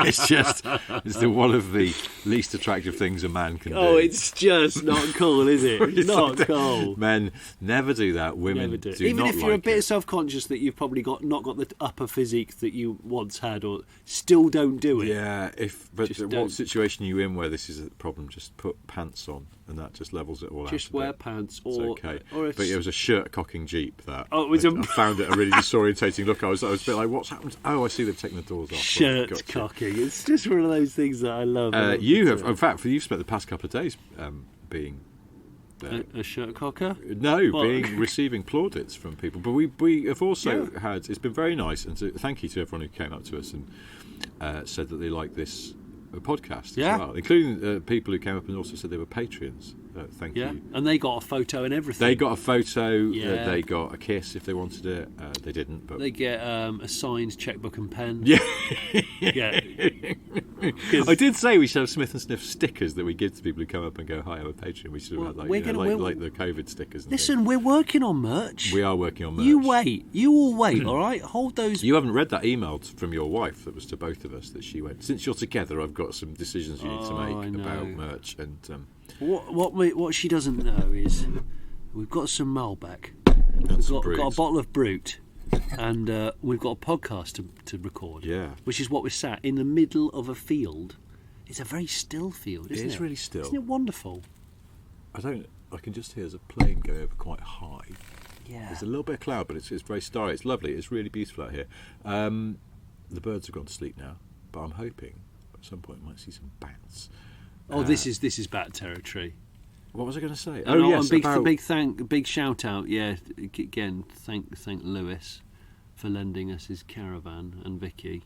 Speaker 1: It's one of the least attractive things a man can do.
Speaker 2: Oh, it's just not cool, is it?
Speaker 1: It's
Speaker 2: Not
Speaker 1: like
Speaker 2: cool.
Speaker 1: Men never do that. Women
Speaker 2: Never do.
Speaker 1: do
Speaker 2: Even
Speaker 1: not
Speaker 2: if you're
Speaker 1: like
Speaker 2: a bit
Speaker 1: it.
Speaker 2: self-conscious that you've probably not got the upper physique that you once had, or still don't do it.
Speaker 1: Yeah, but
Speaker 2: Just
Speaker 1: what
Speaker 2: don't.
Speaker 1: situation are you in where this is a problem? Just put pants on, and that just levels it all out.
Speaker 2: Just wear pants,
Speaker 1: It's
Speaker 2: or
Speaker 1: okay.
Speaker 2: or a
Speaker 1: But it was a shirt-cocking Jeep. That
Speaker 2: Oh, it was
Speaker 1: I
Speaker 2: a-
Speaker 1: found it a really disorientating look. I was a bit like, what's happened? Oh, I see they've taken the doors off.
Speaker 2: shirt
Speaker 1: Gotcha.
Speaker 2: cocking. It's just one of those things that I love.
Speaker 1: You have, in fact, you've spent the past couple of days being.
Speaker 2: A shirt cocker?
Speaker 1: Receiving plaudits from people, but we have also had. It's been very nice, and thank you to everyone who came up to us and said that they like this podcast as well, including people who came up and also said they were Patreons. Thank you.
Speaker 2: And they got a photo and everything.
Speaker 1: They got a photo.
Speaker 2: Yeah.
Speaker 1: They got a kiss if they wanted it. They didn't, but
Speaker 2: They get a signed checkbook and pen.
Speaker 1: yeah.
Speaker 2: Yeah.
Speaker 1: I did say we should have Smith and Sniff stickers that we give to people who come up and go, "Hi, I'm a Patreon." We should have had like the COVID stickers. And
Speaker 2: Listen, we're working on merch.
Speaker 1: we are working on merch.
Speaker 2: You wait. You all wait, all right? Hold those.
Speaker 1: You haven't read that email from your wife that was to both of us that she went, "Since you're together, I've got some decisions you need to
Speaker 2: I
Speaker 1: make
Speaker 2: know.
Speaker 1: about merch." And
Speaker 2: What she doesn't know is we've got some Malbec. We've
Speaker 1: some
Speaker 2: got a
Speaker 1: Brut.
Speaker 2: bottle of Brut. And we've got a podcast to record.
Speaker 1: Yeah.
Speaker 2: Which is what we're sat in the middle of a field. It's a very still field, isn't it?
Speaker 1: It is really still.
Speaker 2: Isn't it wonderful?
Speaker 1: I can just hear there's a plane going over quite high.
Speaker 2: Yeah.
Speaker 1: There's a little bit of cloud, but it's very starry. It's lovely. It's really beautiful out here. The birds have gone to sleep now, but I'm hoping at some point we might see some bats.
Speaker 2: Oh, this is bat territory.
Speaker 1: What was I going to say?
Speaker 2: And
Speaker 1: Yes,
Speaker 2: big shout out. Yeah, again, thank Lewis for lending us his caravan and Vicky,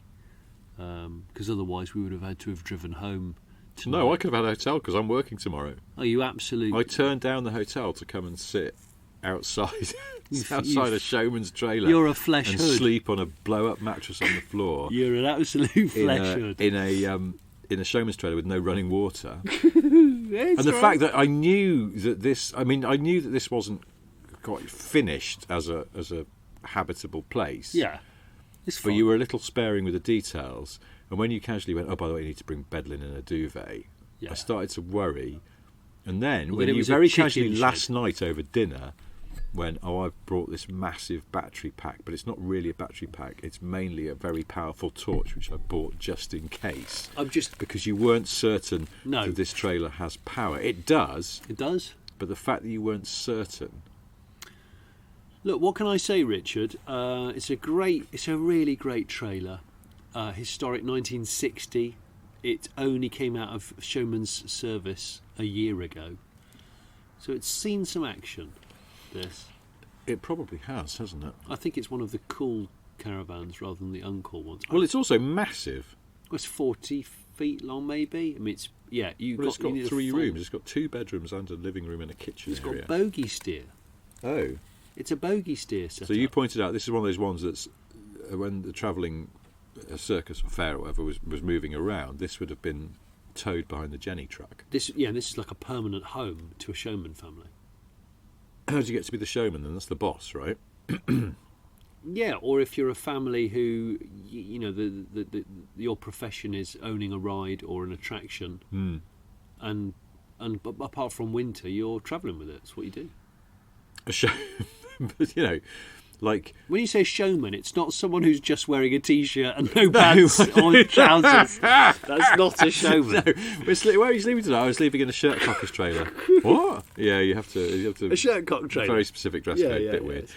Speaker 2: because otherwise we would have had to have driven home. Tonight.
Speaker 1: No, I could have had a hotel because I'm working tomorrow.
Speaker 2: Oh, you absolutely.
Speaker 1: I turned down the hotel to come and sit outside a showman's trailer.
Speaker 2: You're a flesh
Speaker 1: and
Speaker 2: hood.
Speaker 1: sleep on a blow-up mattress on the floor.
Speaker 2: You're an absolute flesh hood.
Speaker 1: In a showman's trailer with no running water. And the fact that I knew that this wasn't quite finished as a habitable place.
Speaker 2: Yeah, it's
Speaker 1: But
Speaker 2: fine.
Speaker 1: you were a little sparing with the details. And when you casually went, "Oh, by the way, you need to bring bed linen and a duvet,"
Speaker 2: Yeah.
Speaker 1: I started to worry And then,
Speaker 2: Well,
Speaker 1: when
Speaker 2: then it
Speaker 1: you
Speaker 2: was a
Speaker 1: very
Speaker 2: chicken
Speaker 1: casually
Speaker 2: shed.
Speaker 1: last night over dinner went, I've brought this massive battery pack, but it's not really a battery pack. It's mainly a very powerful torch, which I bought just in case. Because you weren't certain that this trailer has power. It does.
Speaker 2: It does.
Speaker 1: But the fact that you weren't certain.
Speaker 2: Look, what can I say, Richard? It's a really great trailer. Historic 1960. It only came out of Showman's service a year ago. So it's seen some action, this.
Speaker 1: It probably has, hasn't it?
Speaker 2: I think it's one of the cool caravans rather than the uncool ones.
Speaker 1: Well, it's also massive.
Speaker 2: It's 40 feet long, maybe. I mean, it's
Speaker 1: got 3 rooms. It's got 2 bedrooms and a living room and a kitchen area.
Speaker 2: It's got Bogey Steer.
Speaker 1: Oh.
Speaker 2: It's a Bogey Steer setup.
Speaker 1: So you pointed out this is one of those ones that's when the travelling circus or fair or whatever was moving around, this would have been towed behind the Jenny truck.
Speaker 2: This is like a permanent home to a Showman family.
Speaker 1: How do you get to be the showman then? That's the boss, right?
Speaker 2: Yeah, or if you're a family who, your profession is owning a ride or an attraction, and apart from winter, you're travelling with it. That's what you do.
Speaker 1: A show, but like
Speaker 2: when you say showman, it's not someone who's just wearing a t-shirt and no pants or trousers. That's not a showman. No.
Speaker 1: Where are you sleeping tonight? I was sleeping in a shirtcockers trailer. What? Yeah, you have to.
Speaker 2: A shirtcock trailer.
Speaker 1: Very specific dress code. A bit weird.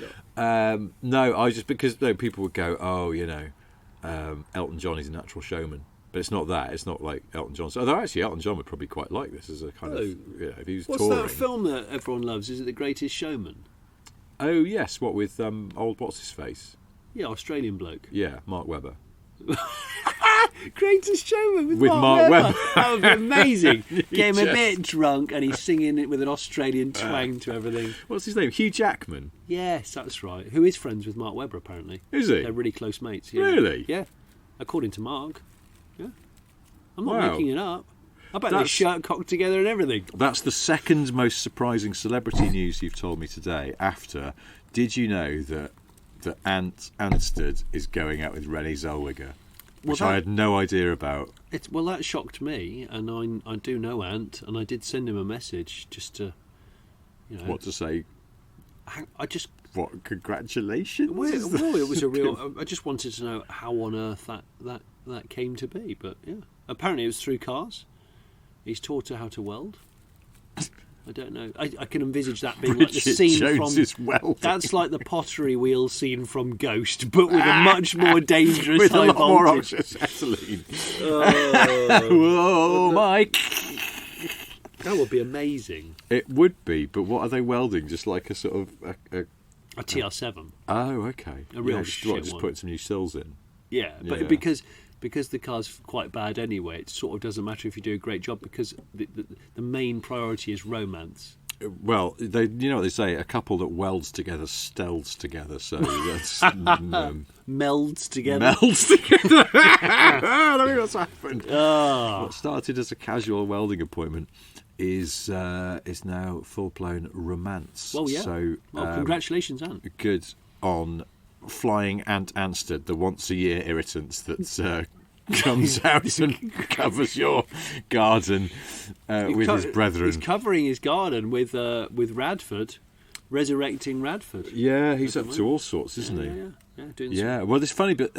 Speaker 1: No, I was just because people would go, Elton John is a natural showman. But it's not that. It's not like Elton John. Although actually, Elton John would probably quite like this as a kind of. If he was
Speaker 2: What's
Speaker 1: touring.
Speaker 2: that film that everyone loves? Is it The Greatest Showman?
Speaker 1: Oh yes, what with old what's his face?
Speaker 2: Yeah, Australian bloke.
Speaker 1: Yeah, Mark Webber.
Speaker 2: Greatest Showman with
Speaker 1: Mark Webber.
Speaker 2: That would be amazing. Get him a bit drunk and he's singing it with an Australian twang to everything.
Speaker 1: What's his name? Hugh Jackman.
Speaker 2: Yes, that's right. Who is friends with Mark Webber apparently?
Speaker 1: Is he?
Speaker 2: They're really close mates. Yeah.
Speaker 1: Really?
Speaker 2: Yeah. According to Mark. Yeah. I'm not making it up. I bet they shirt cocked together and everything.
Speaker 1: That's the second most surprising celebrity news you've told me today. After, did you know that Ant Anstead is going out with Renée Zellweger, which I had no idea about.
Speaker 2: That shocked me, and I do know Ant, and I did send him a message just to,
Speaker 1: What to say?
Speaker 2: What?
Speaker 1: Congratulations.
Speaker 2: Well, it was a real. I just wanted to know how on earth that came to be, but yeah, apparently it was through cars. He's taught her how to weld. I don't know. I can envisage that being like the scene
Speaker 1: from.
Speaker 2: That's like the pottery wheel scene from Ghost, but with a much more dangerous
Speaker 1: with
Speaker 2: high
Speaker 1: a lot more
Speaker 2: voltage.
Speaker 1: oxyacetylene.
Speaker 2: Whoa,
Speaker 1: Mike!
Speaker 2: That would be amazing.
Speaker 1: It would be, but what are they welding? Just like a sort of
Speaker 2: a TR7.
Speaker 1: Oh, okay.
Speaker 2: A real
Speaker 1: just
Speaker 2: one.
Speaker 1: putting some new sills in.
Speaker 2: Yeah, but because the car's quite bad anyway, it sort of doesn't matter if you do a great job because the main priority is romance.
Speaker 1: Well, what they say: a couple that welds together stelds together. So that's
Speaker 2: melds together.
Speaker 1: Melds together. I don't think that's happened.
Speaker 2: Oh.
Speaker 1: What started as a casual welding appointment is now full blown romance.
Speaker 2: Well, yeah.
Speaker 1: So,
Speaker 2: congratulations, Ant.
Speaker 1: Good on Flying Ant Anstead, the once a year irritant that comes out and covers your garden with his brethren.
Speaker 2: He's covering his garden with Radford, resurrecting Radford.
Speaker 1: Yeah, he's up to all sorts, isn't he?
Speaker 2: Yeah. Doing
Speaker 1: Well, it's funny, but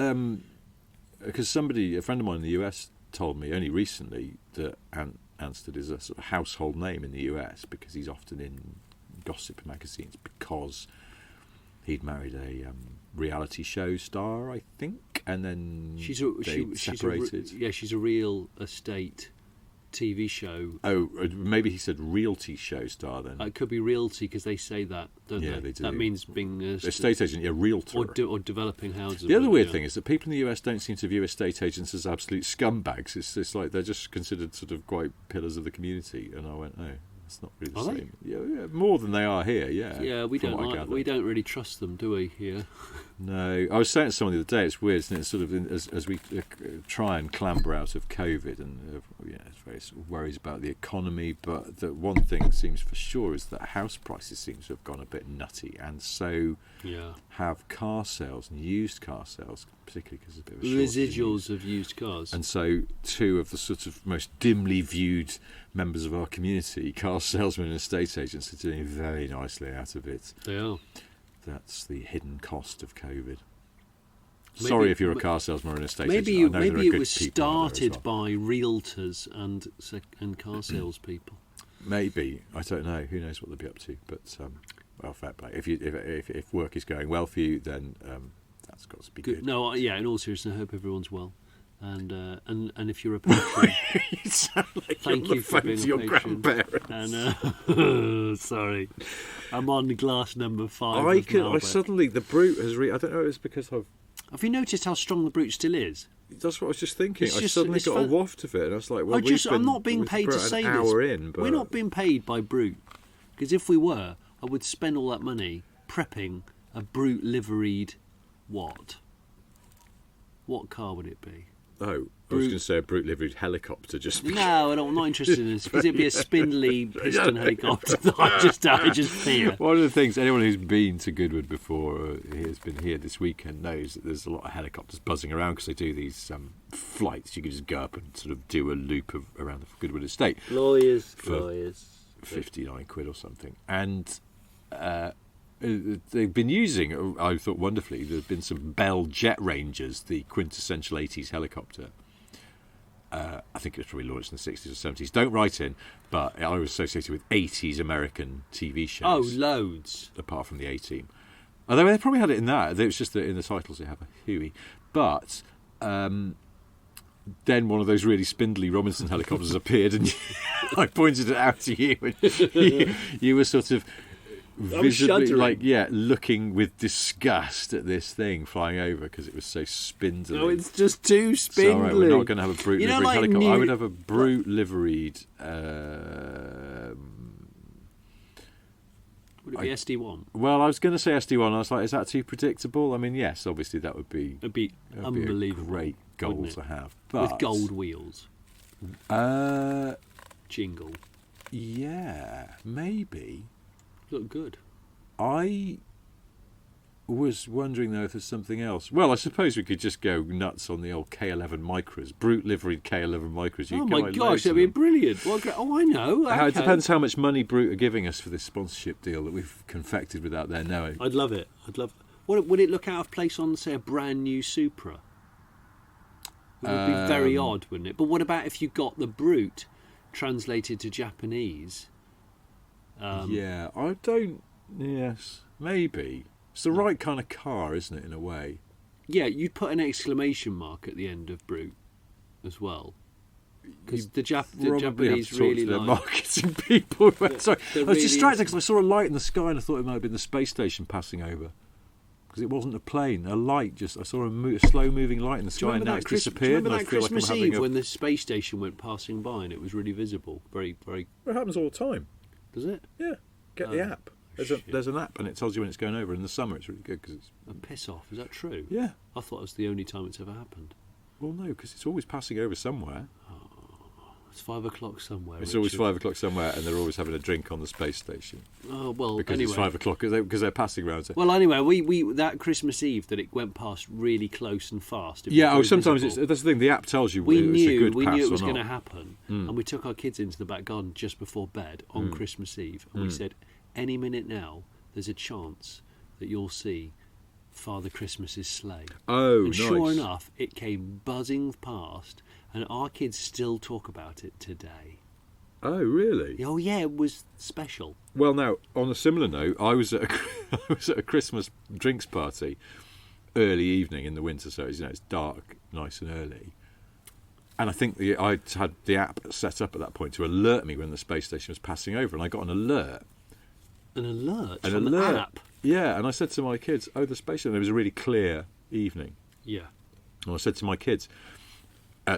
Speaker 1: because a friend of mine in the US told me only recently that Ant Anstead is a sort of household name in the US because he's often in gossip magazines because he'd married a reality show star, I think, and then they separated.
Speaker 2: She's a real estate TV show.
Speaker 1: Oh, maybe he said realty show star then.
Speaker 2: It could be realty because they say that, don't they?
Speaker 1: Yeah, they do.
Speaker 2: That means being a
Speaker 1: estate agent, realtor.
Speaker 2: Or developing houses.
Speaker 1: The other weird thing is that people in the US don't seem to view estate agents as absolute scumbags. It's like they're just considered sort of quite pillars of the community. And I went, oh, it's not really the same. Yeah, more than they are here. Yeah.
Speaker 2: Yeah, we don't really trust them, do we? Here.
Speaker 1: No, I was saying to someone the other day. It's weird, isn't it? Sort of as we try and clamber out of COVID, and it's various worries about the economy. But the one thing seems for sure is that house prices seem to have gone a bit nutty, and so have car sales and used car sales, particularly because of a bit of a
Speaker 2: residuals of used cars.
Speaker 1: And so, two of the sort of most dimly viewed members of our community, car car salesmen and estate agents are doing very nicely out of it.
Speaker 2: They are.
Speaker 1: That's the hidden cost of COVID. Sorry if you're a car salesman or an estate agent.
Speaker 2: Maybe it was started by realtors and car salespeople.
Speaker 1: Maybe, I don't know. Who knows what they'll be up to? But well, fair play. If work is going well for you, then that's got to be good.
Speaker 2: No, yeah. In all seriousness, I hope everyone's well. And if you're a patron,
Speaker 1: you sound like
Speaker 2: thank you for being
Speaker 1: your
Speaker 2: a patron.
Speaker 1: grandparents.
Speaker 2: And sorry, I'm on glass number 5.
Speaker 1: I suddenly the Brut has. I don't know. It's because I've.
Speaker 2: Have you noticed how strong the Brut still is?
Speaker 1: That's what I was just thinking. I suddenly got a waft of it, and I was like, "Well,
Speaker 2: I'm not being paid to say this.
Speaker 1: But
Speaker 2: we're not being paid by Brut, because if we were, I would spend all that money prepping a Brut liveried what? What car would it be?
Speaker 1: Oh, I was going to say a Brut liveried helicopter.
Speaker 2: No, I'm not interested in this, because it'd be a spindly piston helicopter that I just fear.
Speaker 1: One of the things, anyone who's been to Goodwood before, or has been here this weekend, knows that there's a lot of helicopters buzzing around because they do these flights. You can just go up and sort of do a loop around the Goodwood estate.
Speaker 2: Lawyers.
Speaker 1: 59 quid or something. And they've been using, I thought wonderfully, there have been some Bell Jet Rangers, the quintessential 80s helicopter. I think it was probably launched in the 60s or 70s. Don't write in, but I was associated with 80s American TV shows.
Speaker 2: Oh, loads.
Speaker 1: Apart from the A-Team. Although they probably had it in that. It was just that in the titles they have a Huey. But then one of those really spindly Robinson helicopters appeared, and I pointed it out to you, and you were sort of visibly, looking with disgust at this thing flying over because it was so spindly.
Speaker 2: Oh, it's just too spindly.
Speaker 1: Sorry, we're not going to have a Brut liveried helicopter. I would have a Brut liveried.
Speaker 2: Would it be SD1?
Speaker 1: Well, I was going to say SD1. I was like, is that too predictable? I mean, yes, obviously that would be.
Speaker 2: It'd be unbelievable.
Speaker 1: A great goal to have, but
Speaker 2: with gold wheels. Jingle.
Speaker 1: Yeah, maybe.
Speaker 2: Look good.
Speaker 1: I was wondering though if there's something else. Well, I suppose we could just go nuts on the old K11 Micras, Brut liveried K11 Micras.
Speaker 2: Oh my gosh, that'd be brilliant! I know. Okay.
Speaker 1: It depends how much money Brut are giving us for this sponsorship deal that we've confected without their knowing.
Speaker 2: I'd love it. Would it look out of place on, say, a brand new Supra? It would be very odd, wouldn't it? But what about if you got the Brut translated to Japanese?
Speaker 1: Yes, maybe. It's the right kind of car, isn't it, in a way?
Speaker 2: Yeah, you'd put an exclamation mark at the end of Brut as well. Because the Japanese really like...
Speaker 1: marketing people. Sorry, I was distracted because I saw a light in the sky and I thought it might have been the space station passing over. Because it wasn't a plane, a light. I saw a slow-moving light in the sky and now it's disappeared.
Speaker 2: Do you remember that Christmas Eve when the space station went passing by and it was really visible? Very, very...
Speaker 1: Well, it happens all the time.
Speaker 2: Does it?
Speaker 1: Yeah. Get the app. There's an app and it tells you when it's going over. In the summer, it's really good because it's
Speaker 2: a piss off. Is that true?
Speaker 1: Yeah.
Speaker 2: I thought it was the only time it's ever happened.
Speaker 1: Well, no, because it's always passing over somewhere.
Speaker 2: It's 5 o'clock somewhere.
Speaker 1: It's always 5 o'clock somewhere, and they're always having a drink on the space station.
Speaker 2: Oh well,
Speaker 1: because
Speaker 2: anyway.
Speaker 1: It's 5 o'clock because they're passing around. So.
Speaker 2: Well, anyway, we that Christmas Eve that it went past really close and fast.
Speaker 1: Sometimes that's the thing. The app tells you
Speaker 2: we knew
Speaker 1: it
Speaker 2: was going to happen, and we took our kids into the back garden just before bed on Christmas Eve, and we said, any minute now, there's a chance that you'll see Father Christmas's sleigh.
Speaker 1: Oh,
Speaker 2: and
Speaker 1: nice.
Speaker 2: Sure enough, it came buzzing past, and our kids still talk about it today.
Speaker 1: Oh, really?
Speaker 2: Oh, yeah, it was special.
Speaker 1: Well, now, on a similar note, I was at a Christmas drinks party early evening in the winter, so it's dark, nice and early. And I think I had the app set up at that point to alert me when the space station was passing over, and I got an alert.
Speaker 2: An alert from the app?
Speaker 1: Yeah, and I said to my kids, the space station, it was a really clear evening.
Speaker 2: Yeah.
Speaker 1: And I said to my kids,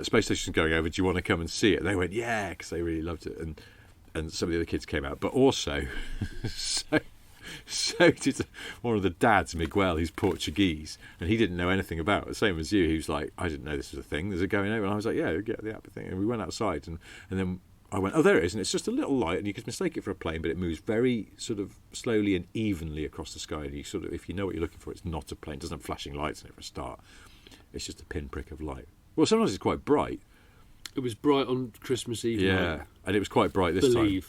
Speaker 1: space station's going over, do you want to come and see it? And they went, yeah, because they really loved it. And some of the other kids came out. But also, so did one of the dads, Miguel, who's Portuguese, and he didn't know anything about it, the same as you. He was like, I didn't know this was a thing. There's a going over. And I was like, yeah, get the app thing. And we went outside, and then I went, there it is. And it's just a little light, and you could mistake it for a plane, but it moves very sort of slowly and evenly across the sky. And you sort of, if you know what you're looking for, it's not a plane. It doesn't have flashing lights in it for a start. It's just a pinprick of light. Well, sometimes it's quite bright.
Speaker 2: It was bright on Christmas Eve.
Speaker 1: Yeah, and it was quite bright this time.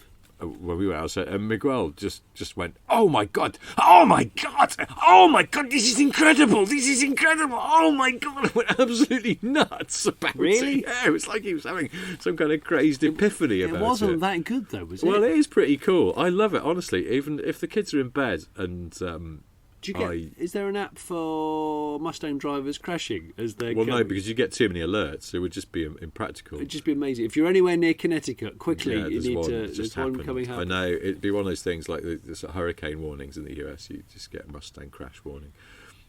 Speaker 1: when we were outside, and Miguel just went, "Oh my god! Oh my god! Oh my god! This is incredible! This is incredible! Oh my god!" I went absolutely nuts about
Speaker 2: Really?
Speaker 1: it. Yeah, it was like he was having some kind of crazed epiphany about it.
Speaker 2: It wasn't that good though, was it?
Speaker 1: Well, it is pretty cool. I love it, honestly. Even if the kids are in bed and
Speaker 2: do you get? Is there an app for Mustang drivers crashing as they?
Speaker 1: Well, no, because you get too many alerts. It would just be impractical.
Speaker 2: It'd just be amazing. If you're anywhere near Connecticut, quickly
Speaker 1: Yeah,
Speaker 2: you need
Speaker 1: one.
Speaker 2: to. There's one coming home.
Speaker 1: I know. It'd be one of those things like the hurricane warnings in the US. You just get a Mustang crash warning.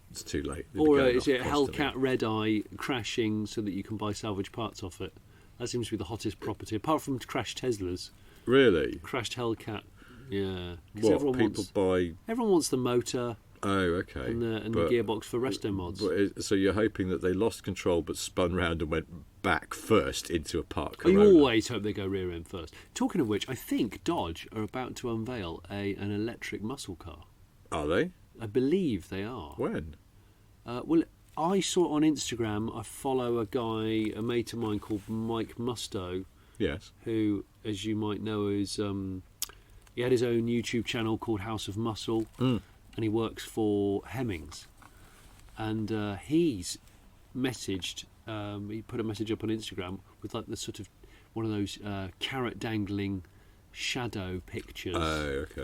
Speaker 1: It's too late.
Speaker 2: Or is it Hellcat Red Eye crashing so that you can buy salvage parts off it? That seems to be the hottest property, apart from crashed Teslas.
Speaker 1: Really?
Speaker 2: Crashed Hellcat. Yeah.
Speaker 1: What people buy?
Speaker 2: Everyone wants the motor.
Speaker 1: Oh, okay.
Speaker 2: And the gearbox for resto mods.
Speaker 1: So you're hoping that they lost control but spun round and went back first into a park
Speaker 2: You
Speaker 1: Corona.
Speaker 2: always hope they go rear end first. Talking of which, I think Dodge are about to unveil an electric muscle car.
Speaker 1: Are they?
Speaker 2: I believe they are.
Speaker 1: When?
Speaker 2: Well, I saw it on Instagram. I follow a mate of mine called Mike Musto.
Speaker 1: Yes.
Speaker 2: Who, as you might know, is he had his own YouTube channel called House of Muscle. And he works for Hemmings, and he's messaged. He put a message up on Instagram with like the sort of one of those carrot dangling shadow pictures,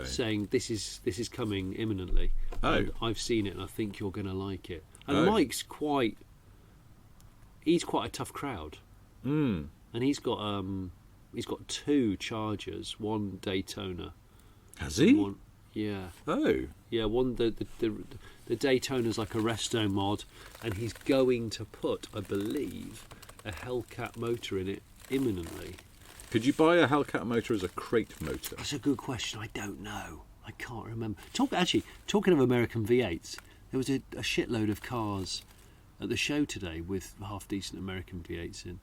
Speaker 2: saying this is coming imminently. And I've seen it, and I think you're going to like it. And Mike's he's quite a tough crowd, and he's got 2 Chargers, one Daytona.
Speaker 1: Has he?
Speaker 2: Yeah.
Speaker 1: Oh.
Speaker 2: Yeah, one the Daytona's like a resto mod, and he's going to put, I believe, a Hellcat motor in it imminently.
Speaker 1: Could you buy a Hellcat motor as a crate motor?
Speaker 2: That's a good question. I don't know. I can't remember. Talking of American V8s, there was a shitload of cars at the show today with half-decent American V8s in.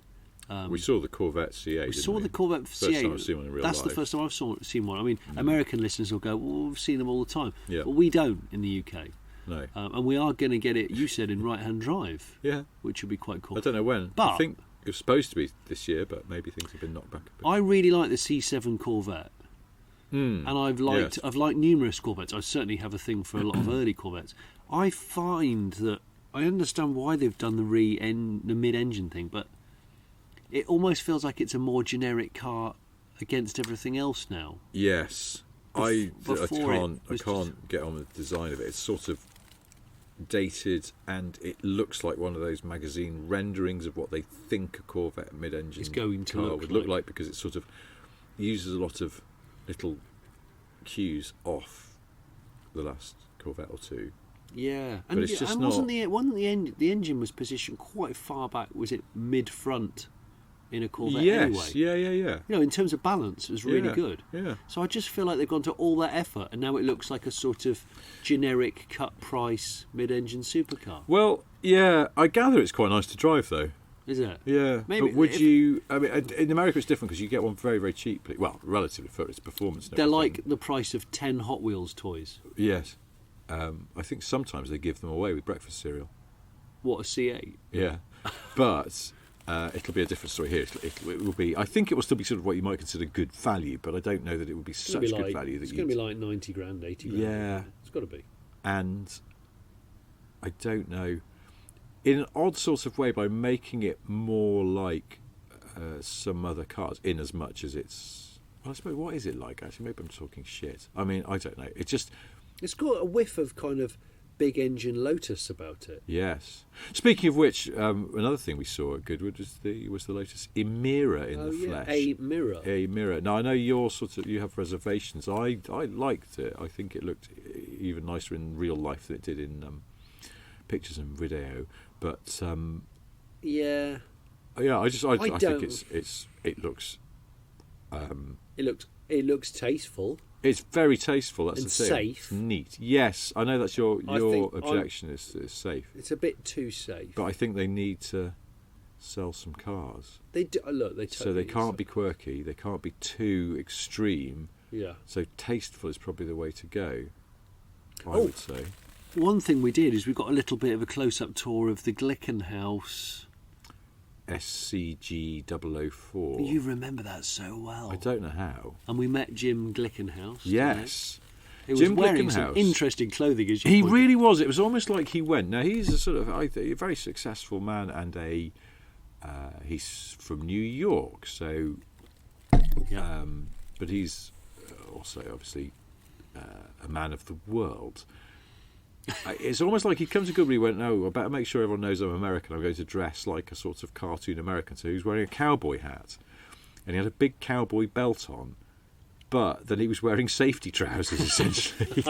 Speaker 1: We saw the Corvette C8.
Speaker 2: We saw the Corvette C8.
Speaker 1: First time I've seen one in real life.
Speaker 2: That's the first time I've seen one. I mean, American listeners will go, "Well, we've seen them all the time,"
Speaker 1: yeah.
Speaker 2: but we don't in the UK.
Speaker 1: No.
Speaker 2: And we are going to get it. You said in right-hand drive.
Speaker 1: Yeah.
Speaker 2: Which would be quite cool.
Speaker 1: I don't know when.
Speaker 2: But
Speaker 1: I think it was supposed to be this year, but maybe things have been knocked back a bit.
Speaker 2: I really like the C7 Corvette. And I've liked numerous Corvettes. I certainly have a thing for a lot of early Corvettes. I find that I understand why they've done the mid-engine thing, but it almost feels like it's a more generic car against everything else now.
Speaker 1: Yes. I can't get on with the design of it. It's sort of dated, and it looks like one of those magazine renderings of what they think a Corvette mid-engine car would look like, because it sort of uses a lot of little cues off the last Corvette or two.
Speaker 2: Yeah,
Speaker 1: but it's just
Speaker 2: wasn't the engine was positioned quite far back? Was it mid-front in a Corvette anyway?
Speaker 1: Yeah.
Speaker 2: You know, in terms of balance, it was really good.
Speaker 1: Yeah.
Speaker 2: So I just feel like they've gone to all that effort, and now it looks like a sort of generic cut-price mid-engine supercar.
Speaker 1: Well, yeah, I gather it's quite nice to drive, though.
Speaker 2: Is it?
Speaker 1: Yeah. Maybe, but you... I mean, in America it's different because you get one very, very cheaply. Well, relatively for its performance.
Speaker 2: They're like the price of 10 Hot Wheels toys.
Speaker 1: Yes. I think sometimes they give them away with breakfast cereal.
Speaker 2: What, a C8?
Speaker 1: Yeah. But it'll be a different story here. It will be... I think it will still be sort of what you might consider good value, but I don't know that it would be such good value.
Speaker 2: It's going to be like 90 grand, 80 grand.
Speaker 1: Yeah.
Speaker 2: It's got to be.
Speaker 1: And I don't know... In an odd sort of way, by making it more like some other cars, in as much as it's... Well, I suppose, what is it like, actually? Maybe I'm talking shit. I mean, I don't know. It just...
Speaker 2: It's got a whiff of kind of big engine Lotus about it.
Speaker 1: Yes. Speaking of which, another thing we saw at Goodwood was the Lotus Emira in the flesh. Emira. Now, I know you have reservations. I liked it. I think it looked even nicer in real life than it did in pictures and video. But
Speaker 2: yeah,
Speaker 1: I think it looks.
Speaker 2: It looks tasteful.
Speaker 1: It's very tasteful. That's
Speaker 2: and
Speaker 1: the thing.
Speaker 2: Safe.
Speaker 1: It's neat. Yes, I know that's your objection is safe.
Speaker 2: It's a bit too safe.
Speaker 1: But I think they need to sell some cars.
Speaker 2: They do. Look, they totally
Speaker 1: so they can't be quirky. They can't be too extreme.
Speaker 2: Yeah.
Speaker 1: So tasteful is probably the way to go. I would say.
Speaker 2: One thing we did is we got a little bit of a close-up tour of the Glickenhaus
Speaker 1: SCG004.
Speaker 2: You remember that so well.
Speaker 1: I don't know how.
Speaker 2: And we met Jim Glickenhaus.
Speaker 1: Yes.
Speaker 2: He was
Speaker 1: Jim
Speaker 2: wearing some
Speaker 1: Glickenhaus.
Speaker 2: interesting clothing, as you
Speaker 1: He
Speaker 2: pointed.
Speaker 1: really was. It was almost like he went. Now, he's a sort of, I think, a very successful man, and he's from New York, so...
Speaker 2: Yeah.
Speaker 1: But he's also, obviously, a man of the world. It's almost like he comes to Goodwood, he went, no, I better make sure everyone knows I'm American. I'm going to dress like a sort of cartoon American. So he was wearing a cowboy hat, and he had a big cowboy belt on, but then he was wearing safety trousers, essentially.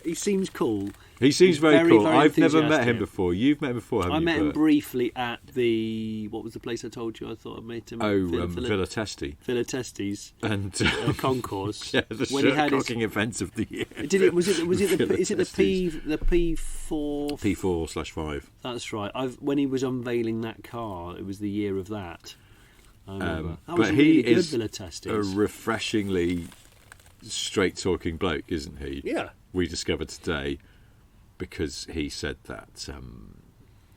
Speaker 2: He seems cool.
Speaker 1: He seems very cool.
Speaker 2: very
Speaker 1: I've never met
Speaker 2: enthusiastic.
Speaker 1: him before. You've met him before, haven't you?
Speaker 2: I met him
Speaker 1: Bert?
Speaker 2: briefly at the... What was the place I told you I thought I met him?
Speaker 1: Villa Testi.
Speaker 2: Villa Testes.
Speaker 1: And
Speaker 2: concourse.
Speaker 1: Yeah, the shirtcocking event of the year.
Speaker 2: Is it the P4?
Speaker 1: P4/5.
Speaker 2: That's right. When he was unveiling that car, it was the year of that. I remember. That was
Speaker 1: But
Speaker 2: a really
Speaker 1: he
Speaker 2: good
Speaker 1: is
Speaker 2: Villa
Speaker 1: a
Speaker 2: Testes.
Speaker 1: refreshingly straight-talking bloke, isn't he?
Speaker 2: Yeah.
Speaker 1: We discovered today, because he said that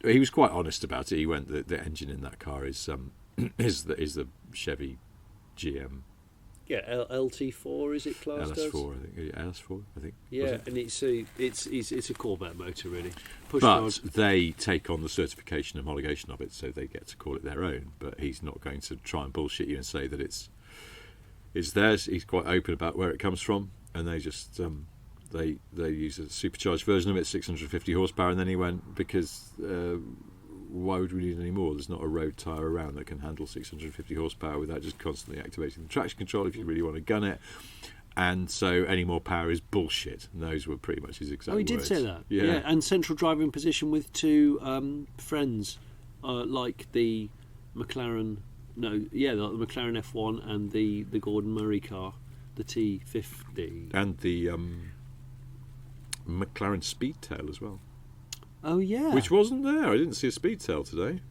Speaker 1: he was quite honest about it. He went, the engine in that car is the Chevy GM.
Speaker 2: Yeah, LT4 is it classed as?
Speaker 1: LS4, I think. Yeah, LS4, I think.
Speaker 2: Yeah, and it's a Corvette motor really.
Speaker 1: But they take on the certification and homologation of it, so they get to call it their own. But he's not going to try and bullshit you and say that it's theirs. He's quite open about where it comes from, and they just they use a supercharged version of it, 650 horsepower, and then he went, because why would we need any more? There's not a road tyre around that can handle 650 horsepower without just constantly activating the traction control if you really want to gun it. And so any more power is bullshit. And those were pretty much his exact words.
Speaker 2: Oh, he did say that.
Speaker 1: Yeah.
Speaker 2: And central driving position with two friends, like the McLaren. The McLaren F1 and the Gordon Murray car, the T50,
Speaker 1: and the McLaren Speedtail as well.
Speaker 2: Oh yeah,
Speaker 1: which wasn't there. I didn't see a Speedtail today.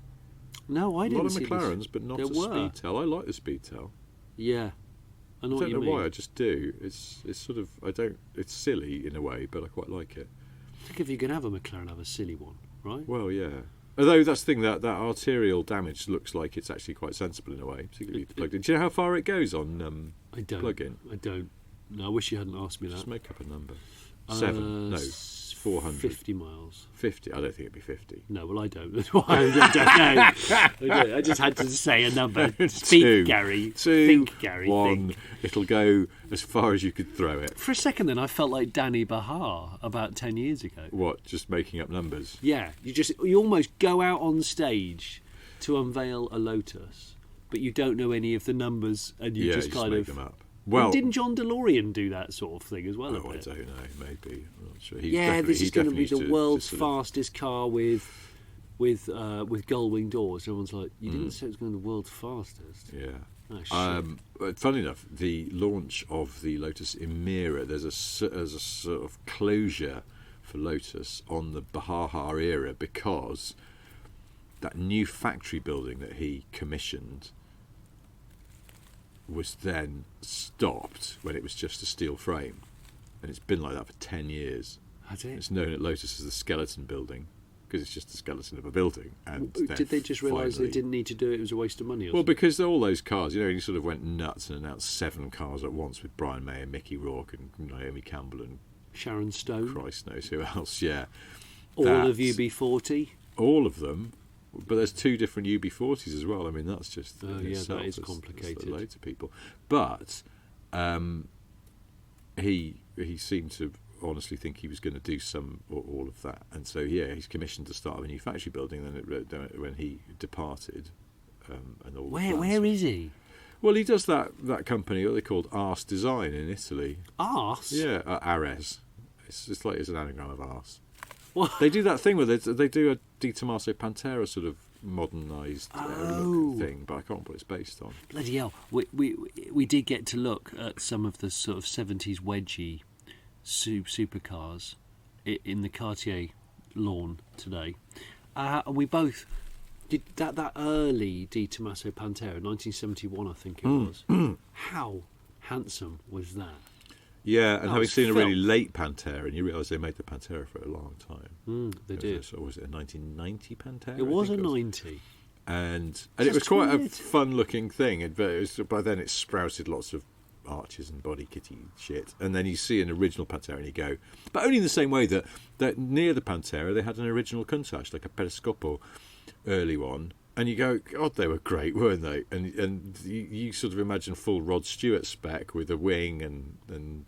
Speaker 2: No, I didn't.
Speaker 1: A lot of
Speaker 2: see
Speaker 1: McLarens,
Speaker 2: this.
Speaker 1: but not
Speaker 2: There
Speaker 1: a
Speaker 2: were.
Speaker 1: Speedtail. I like the Speedtail.
Speaker 2: Yeah, I know
Speaker 1: I
Speaker 2: what you
Speaker 1: don't know
Speaker 2: mean.
Speaker 1: why. I just do. It's sort of, I don't. It's silly in a way, but I quite like it.
Speaker 2: I think if you can have a McLaren, have a silly one, right?
Speaker 1: Well, yeah. Although that's the thing, that arterial damage looks like it's actually quite sensible in a way, particularly plugged in. Do you know how far it goes on
Speaker 2: I don't.
Speaker 1: plug-in?
Speaker 2: I don't. No, I wish you hadn't asked me that.
Speaker 1: Just make up a number. 7. No. 400.
Speaker 2: 50 miles.
Speaker 1: 50. I don't think it'd be 50.
Speaker 2: No, well, I don't. That's why I don't know. I just had to say a number. Speak,
Speaker 1: 2,
Speaker 2: Gary.
Speaker 1: 2,
Speaker 2: Think, Gary.
Speaker 1: 1.
Speaker 2: Think.
Speaker 1: It'll go as far as you could throw it.
Speaker 2: For a second then, I felt like Danny Bahar about 10 years ago.
Speaker 1: What, just making up numbers?
Speaker 2: Yeah, you almost go out on stage to unveil a Lotus, but you don't know any of the numbers, and you just kind
Speaker 1: make
Speaker 2: of
Speaker 1: them up. Well,
Speaker 2: didn't John DeLorean do that sort of thing as well?
Speaker 1: Oh, I don't know. Maybe. I'm not sure.
Speaker 2: This is going to be the world's
Speaker 1: sort of
Speaker 2: fastest car with gull-wing doors. Everyone's like, you didn't say it was going to be the world's fastest.
Speaker 1: Yeah.
Speaker 2: Oh, shit.
Speaker 1: Funny enough, the launch of the Lotus Emira, there's a sort of closure for Lotus on the Bahar era, because that new factory building that he commissioned was then stopped when it was just a steel frame, and it's been like that for 10 years.
Speaker 2: Has it?
Speaker 1: It's known at Lotus as the skeleton building, because it's just the skeleton of a building. And
Speaker 2: did they just realise they didn't need to do it? It was a waste of money.
Speaker 1: Well, because all those cars, he sort of went nuts and announced 7 cars at once with Brian May and Mickey Rourke and Naomi Campbell and
Speaker 2: Sharon Stone.
Speaker 1: Christ knows who else. Yeah,
Speaker 2: All of UB40.
Speaker 1: All of them. But there's 2 different UB40s as well. I mean, that's just
Speaker 2: that is complicated.
Speaker 1: That's loads of people. But he seemed to honestly think he was going to do some or all of that, and so he's commissioned the start of a new factory building. Then when he departed, and all.
Speaker 2: Where is he?
Speaker 1: Well, he does that company, what they called Ars Design in Italy.
Speaker 2: Ars?
Speaker 1: Yeah, Ares. It's like it's an anagram of arse.
Speaker 2: What?
Speaker 1: They do that thing where they do a Di Tommaso Pantera sort of modernised look thing, but I can't put it's based on.
Speaker 2: Bloody hell. We did get to look at some of the sort of 70s wedgie supercars in the Cartier lawn today. And we both did that early Di Tommaso Pantera, 1971 I think it was. How handsome was that?
Speaker 1: Yeah, and having seen a really late Pantera, and you realise they made the Pantera for a long time.
Speaker 2: They did.
Speaker 1: So was it a 1990 Pantera?
Speaker 2: It was a 90.
Speaker 1: And it was quite a fun-looking thing, but by then it sprouted lots of arches and body kitty shit. And then you see an original Pantera and you go... But only in the same way that near the Pantera they had an original Countach, like a Periscopo early one. And you go, God, they were great, weren't they? And you sort of imagine full Rod Stewart spec with a wing and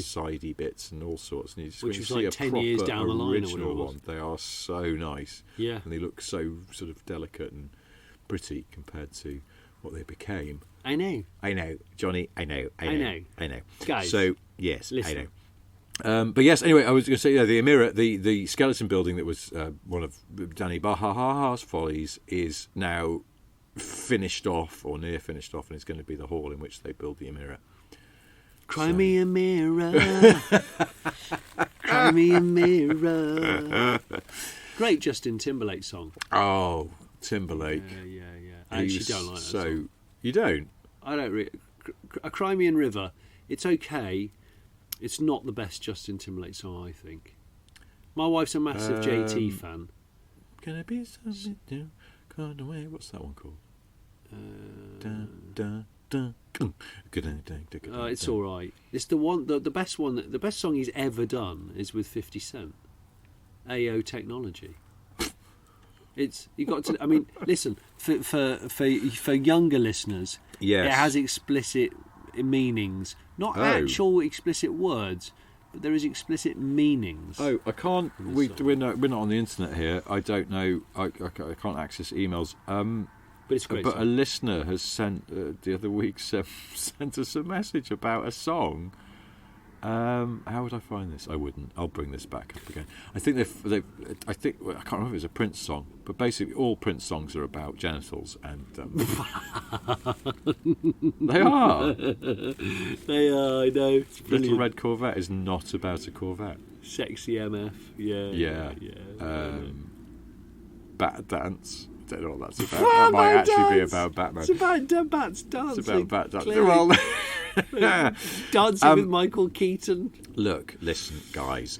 Speaker 1: sidey bits and all sorts. And you just,
Speaker 2: which
Speaker 1: was
Speaker 2: like 10 years down the line or whatever it was.
Speaker 1: One, they are so nice.
Speaker 2: Yeah.
Speaker 1: And they look so sort of delicate and pretty compared to what they became.
Speaker 2: I know,
Speaker 1: Johnny, I know.
Speaker 2: Guys,
Speaker 1: so, yes,
Speaker 2: listen.
Speaker 1: I know. But yes, anyway, I was going to say, the Emira, the skeleton building that was one of Danny Baha's follies, is now finished off, or near finished off, and it's going to be the hall in which they build the Emira.
Speaker 2: Cry me a mirror. Cry me a mirror. Great Justin Timberlake song.
Speaker 1: Oh, Timberlake.
Speaker 2: Yeah. I actually don't like that song.
Speaker 1: You don't?
Speaker 2: I don't a Crimean River, it's okay. It's not the best Justin Timberlake song, I think. My wife's a massive JT fan.
Speaker 1: Can it be something new? Gone away. What's that one called?
Speaker 2: It's all right. It's the one. The best one. The best song he's ever done is with 50 Cent. AO Technology. It's you got to. I mean, listen for younger listeners.
Speaker 1: Yes.
Speaker 2: It has explicit meanings, not actual explicit words, but there is explicit meanings.
Speaker 1: Oh, I can't. We're not on the internet here. I don't know. I can't access emails.
Speaker 2: But it's great.
Speaker 1: But a listener has sent the other week sent us a message about a song. How would I find this? I wouldn't. I'll bring this back up again. I think I can't remember if it was a Prince song, but basically all Prince songs are about genitals, and they are.
Speaker 2: They are. I know.
Speaker 1: Little Red Corvette is not about a Corvette.
Speaker 2: Sexy MF. Yeah.
Speaker 1: Bat Dance. I don't know what that's about. That might actually be about Batman.
Speaker 2: It's about bats dancing.
Speaker 1: It's about Bat Dance. Well,
Speaker 2: dancing with Michael Keaton.
Speaker 1: Look, listen, guys.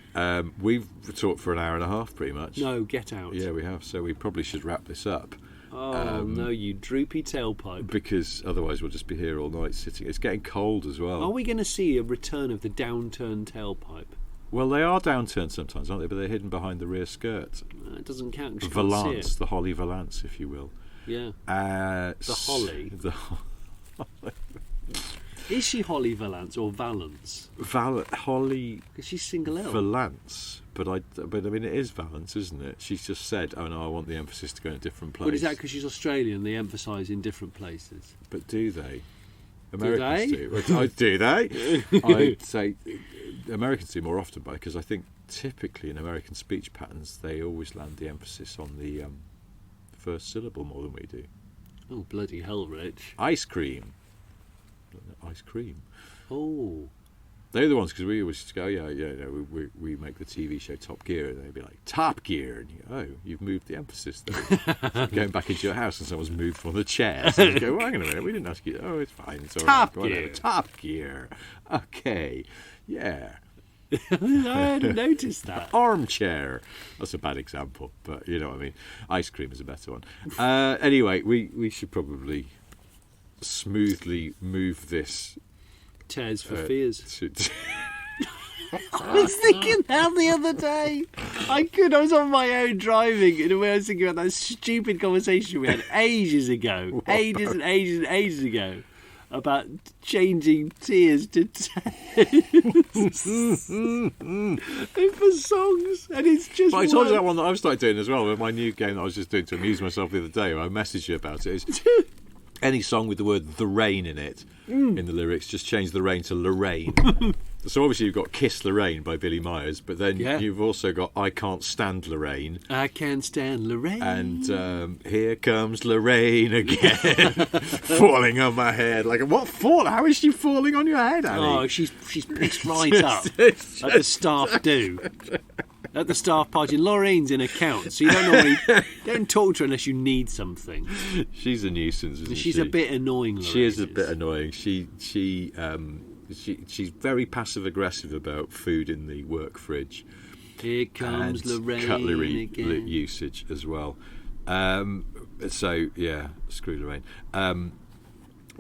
Speaker 1: We've talked for an hour and a half, pretty much.
Speaker 2: No, get out.
Speaker 1: Yeah, we have. So we probably should wrap this up.
Speaker 2: Oh no, you droopy tailpipe.
Speaker 1: Because otherwise we'll just be here all night sitting. It's getting cold as well.
Speaker 2: Are we going to see a return of the downturned tailpipe?
Speaker 1: Well, they are downturned sometimes, aren't they? But they're hidden behind the rear skirt.
Speaker 2: It doesn't count.
Speaker 1: The valance, the Holly valance, if you will.
Speaker 2: Yeah.
Speaker 1: The
Speaker 2: Holly. Is she Holly Valance or Valance?
Speaker 1: Holly.
Speaker 2: Because she's single L.
Speaker 1: Valance, but I mean it is Valance, isn't it? She's just said, "Oh no, I want the emphasis to go in a different place."
Speaker 2: But is that because she's Australian? They emphasise in different places.
Speaker 1: But do they? Americans do. Do they? I'd say Americans do more often, because I think typically in American speech patterns they always land the emphasis on the first syllable more than we do.
Speaker 2: Oh bloody hell, Rich!
Speaker 1: Ice cream. Ice cream.
Speaker 2: Oh.
Speaker 1: They're the ones, because we always go, we make the TV show Top Gear, and they'd be like, Top Gear, and you go, oh, you've moved the emphasis there. So going back into your house and someone's moved one of the chairs, and you go, well, hang on a minute, we didn't ask you. Oh, it's fine, it's all
Speaker 2: Top
Speaker 1: right.
Speaker 2: Gear.
Speaker 1: Top Gear. Okay, yeah.
Speaker 2: I hadn't noticed that.
Speaker 1: Armchair. That's a bad example, but you know what I mean. Ice cream is a better one. Anyway, we should probably smoothly move this.
Speaker 2: Tears for fears.
Speaker 1: I
Speaker 2: was thinking that the other day. I was on my own driving, and I was thinking about that stupid conversation we had ages ago, ages ago, about changing tears to tears for songs, and it's just.
Speaker 1: But I told you that one that I've started doing as well. With my new game that I was just doing to amuse myself the other day. I messaged you about it. It's any song with the word "the rain" in it in the lyrics, just change the rain to Lorraine. So obviously you've got "Kiss Lorraine" by Billy Myers, but then you've also got "I Can't Stand Lorraine."
Speaker 2: I can't stand Lorraine.
Speaker 1: And "Here Comes Lorraine Again," falling on my head. Like, what fall? How is she falling on your head, Ali?
Speaker 2: Oh, she's pissed right up, like the staff do. At the staff party, Lorraine's in accounts, so you don't talk to her unless you need something.
Speaker 1: She's a nuisance, isn't she?
Speaker 2: She's a bit annoying, Lorraine.
Speaker 1: She is a bit annoying. She she's very passive aggressive about food in the work fridge.
Speaker 2: Here comes Lorraine
Speaker 1: cutlery
Speaker 2: again.
Speaker 1: Usage as well. So yeah, screw Lorraine.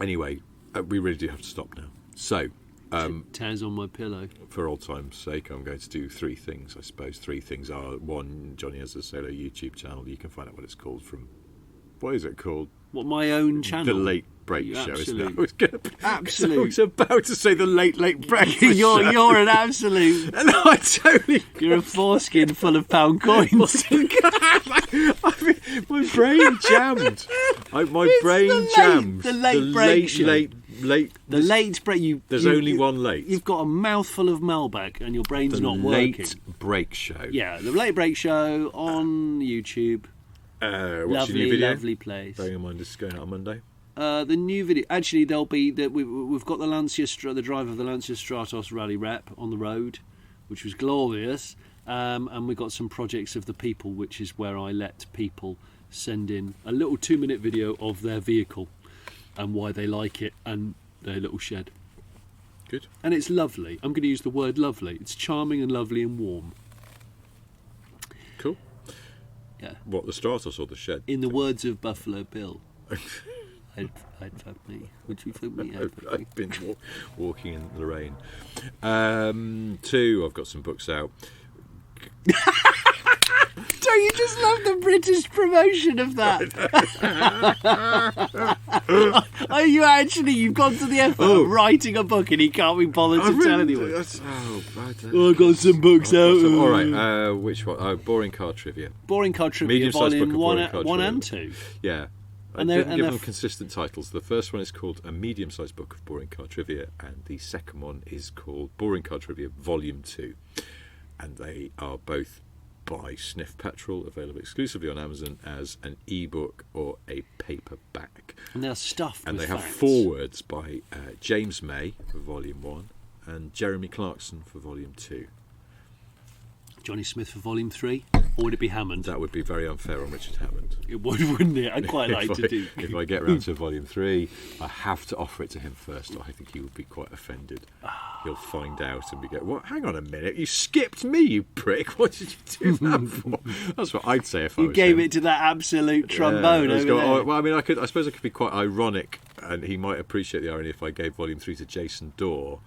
Speaker 1: Anyway, we really do have to stop now. So.
Speaker 2: Taz on my pillow.
Speaker 1: For old time's sake, I'm going to do 3 things, I suppose. 3 things are: 1, Jonny has a solo YouTube channel. You can find out what it's called from... What is it called?
Speaker 2: What, my own channel?
Speaker 1: The Late Break Show, isn't it? I was
Speaker 2: Absolute.
Speaker 1: I was about to say the Late Breakfast Show.
Speaker 2: You're an absolute...
Speaker 1: And I totally...
Speaker 2: You're a foreskin full of pound coins.
Speaker 1: I mean, my brain jammed. My brain jammed.
Speaker 2: The Late Break Show.
Speaker 1: The
Speaker 2: Late Break.
Speaker 1: There's only one late.
Speaker 2: You've got a mouthful of Malbec and your brain's not working.
Speaker 1: The Late Break Show.
Speaker 2: Yeah, the Late Break Show on YouTube. Lovely place.
Speaker 1: Bearing in mind this is going out on Monday.
Speaker 2: The new video. Actually, there'll be we've got the the driver of the Lancia Stratos Rally Rep on the road, which was glorious. And we got some projects of the people, which is where I let people send in a little 2-minute video of their vehicle and why they like it and their little shed.
Speaker 1: Good.
Speaker 2: And it's lovely. I'm going to use the word lovely. It's charming and lovely and warm.
Speaker 1: Cool.
Speaker 2: Yeah.
Speaker 1: What, the Stratos or the shed?
Speaker 2: In the words of Buffalo Bill, I'd fuck me. Would you fuck me?
Speaker 1: I've been walking in the rain. 2, I've got some books out.
Speaker 2: Don't you just love the British promotion of that? You've gone to the effort of writing a book and he can't be bothered to tell anyone. I've got some books out.
Speaker 1: All right, which one? Boring Car Trivia.
Speaker 2: Boring Car Trivia, volume 1 and 2.
Speaker 1: Yeah.
Speaker 2: And
Speaker 1: I didn't give them consistent titles. The first one is called A Medium-Sized Book of Boring Car Trivia, and the second one is called Boring Car Trivia Volume 2. And they are both by Sniff Petrol, available exclusively on Amazon as an ebook or a paperback.
Speaker 2: And they're stuffed
Speaker 1: and
Speaker 2: with
Speaker 1: they have
Speaker 2: facts.
Speaker 1: forewords by James May for Volume 1 and Jeremy Clarkson for Volume 2.
Speaker 2: Johnny Smith for Volume 3, or would it be Hammond?
Speaker 1: That would be very unfair on Richard Hammond.
Speaker 2: It would, wouldn't it? I'd quite like to do.
Speaker 1: If I get round to Volume 3, I have to offer it to him first. I think he would be quite offended. He'll find out and be go, "What? Hang on a minute, you skipped me, you prick! What did you do that for?" That's what I'd say if I was
Speaker 2: You gave
Speaker 1: him.
Speaker 2: it to that absolute trombone over there.
Speaker 1: Well, I mean, I suppose I could be quite ironic, and he might appreciate the irony if I gave Volume 3 to Jason Dorr.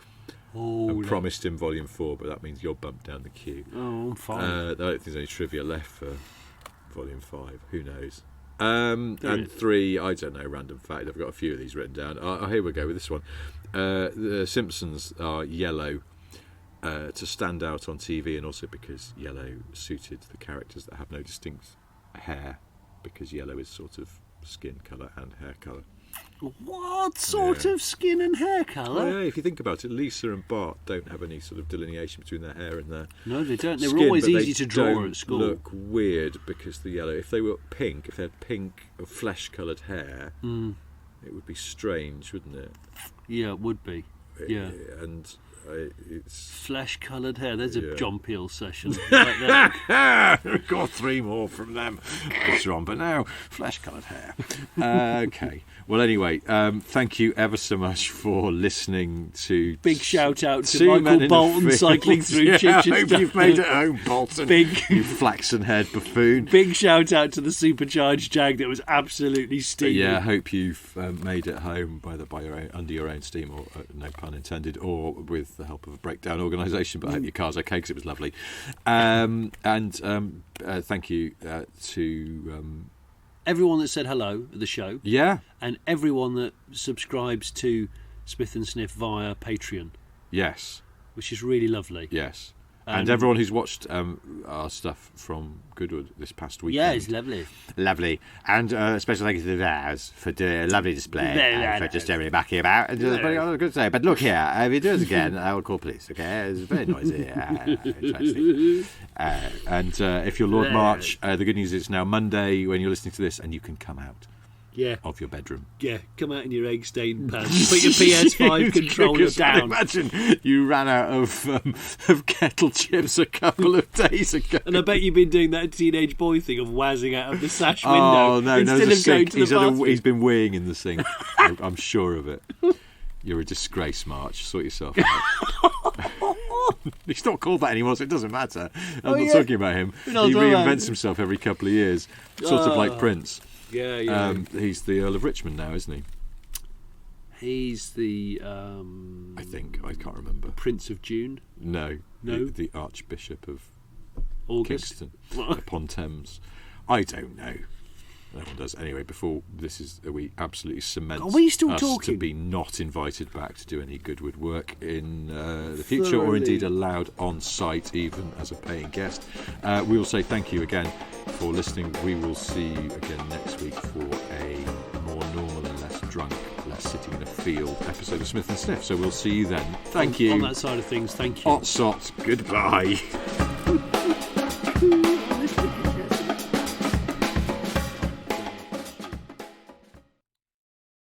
Speaker 1: And promised him Volume 4, but that means you're bumped down the queue.
Speaker 2: Oh, I'm fine.
Speaker 1: I don't think there's any trivia left for Volume 5. Who knows? And 3, I don't know, random fact. I've got a few of these written down. Here we go with this one. The Simpsons are yellow to stand out on TV, and also because yellow suited the characters that have no distinct hair, because yellow is sort of skin colour and hair colour.
Speaker 2: What sort of skin and hair colour?
Speaker 1: Well, yeah, if you think about it, Lisa and Bart don't have any sort of delineation between their hair and their
Speaker 2: No, they don't. They're
Speaker 1: skin,
Speaker 2: always
Speaker 1: but
Speaker 2: easy to draw
Speaker 1: don't
Speaker 2: at school.
Speaker 1: Look weird because the yellow. If they were pink, if they had pink or flesh-coloured hair, it would be strange, wouldn't it?
Speaker 2: Yeah, it would be. Yeah.
Speaker 1: And it's
Speaker 2: flesh-coloured hair. There's a John Peel session right there.
Speaker 1: We've got 3 more from them later on, but now flesh-coloured hair. Okay. Well, anyway, thank you ever so much for listening to.
Speaker 2: Big shout out to Michael Bolton cycling through Chichester.
Speaker 1: I hope you've made it home, Bolton. You flaxen-haired buffoon.
Speaker 2: Big shout out to the Supercharged Jag that was absolutely steaming.
Speaker 1: Yeah, I hope you've made it home under your own steam, or no pun intended, or with the help of a breakdown organisation. But I hope your car's okay because it was lovely. And thank you to.
Speaker 2: Everyone that said hello at the show.
Speaker 1: Yeah.
Speaker 2: And everyone that subscribes to Smith and Sniff via Patreon.
Speaker 1: Yes.
Speaker 2: Which is really lovely.
Speaker 1: Yes. And everyone who's watched our stuff from Goodwood this past weekend.
Speaker 2: Yeah, it's lovely.
Speaker 1: Lovely. And special thank you to the Reawarrs for doing a lovely display. For just everybody backing about. And just good to say. But look here, if you do it again, I will call police, okay? It's very noisy. And if you're Lord March, the good news is it's now Monday when you're listening to this, and you can come out.
Speaker 2: Yeah.
Speaker 1: Of your bedroom.
Speaker 2: Yeah, come out in your egg-stained pants. Put your PS5 controller down.
Speaker 1: Imagine you ran out of kettle chips a couple of days ago.
Speaker 2: And I bet you've been doing that teenage boy thing of wazzing out of the sash window.
Speaker 1: Oh, no,
Speaker 2: instead
Speaker 1: no,
Speaker 2: of going to the bathroom.
Speaker 1: He's been weeing in the sink. I'm sure of it. You're a disgrace, March. Sort yourself out. He's not called that anymore, so it doesn't matter. I'm not talking about him. He reinvents himself every couple of years, sort of like Prince.
Speaker 2: Yeah.
Speaker 1: He's the Earl of Richmond now, isn't he?
Speaker 2: He's the...
Speaker 1: I think. I can't remember.
Speaker 2: Prince of June?
Speaker 1: No. The Archbishop of
Speaker 2: August?
Speaker 1: Kingston upon Thames. I don't know. No one does. Anyway, before we absolutely cement
Speaker 2: Are we still
Speaker 1: us
Speaker 2: talking?
Speaker 1: to be not invited back to do any Goodwood work in the future, or indeed allowed on site even as a paying guest. We will say thank you again for listening. We will see you again next week for a more normal and less drunk, less sitting in a field episode of Smith and Sniff. So we'll see you then. Thank you.
Speaker 2: On that side of things, thank you.
Speaker 1: Hot sots. Goodbye.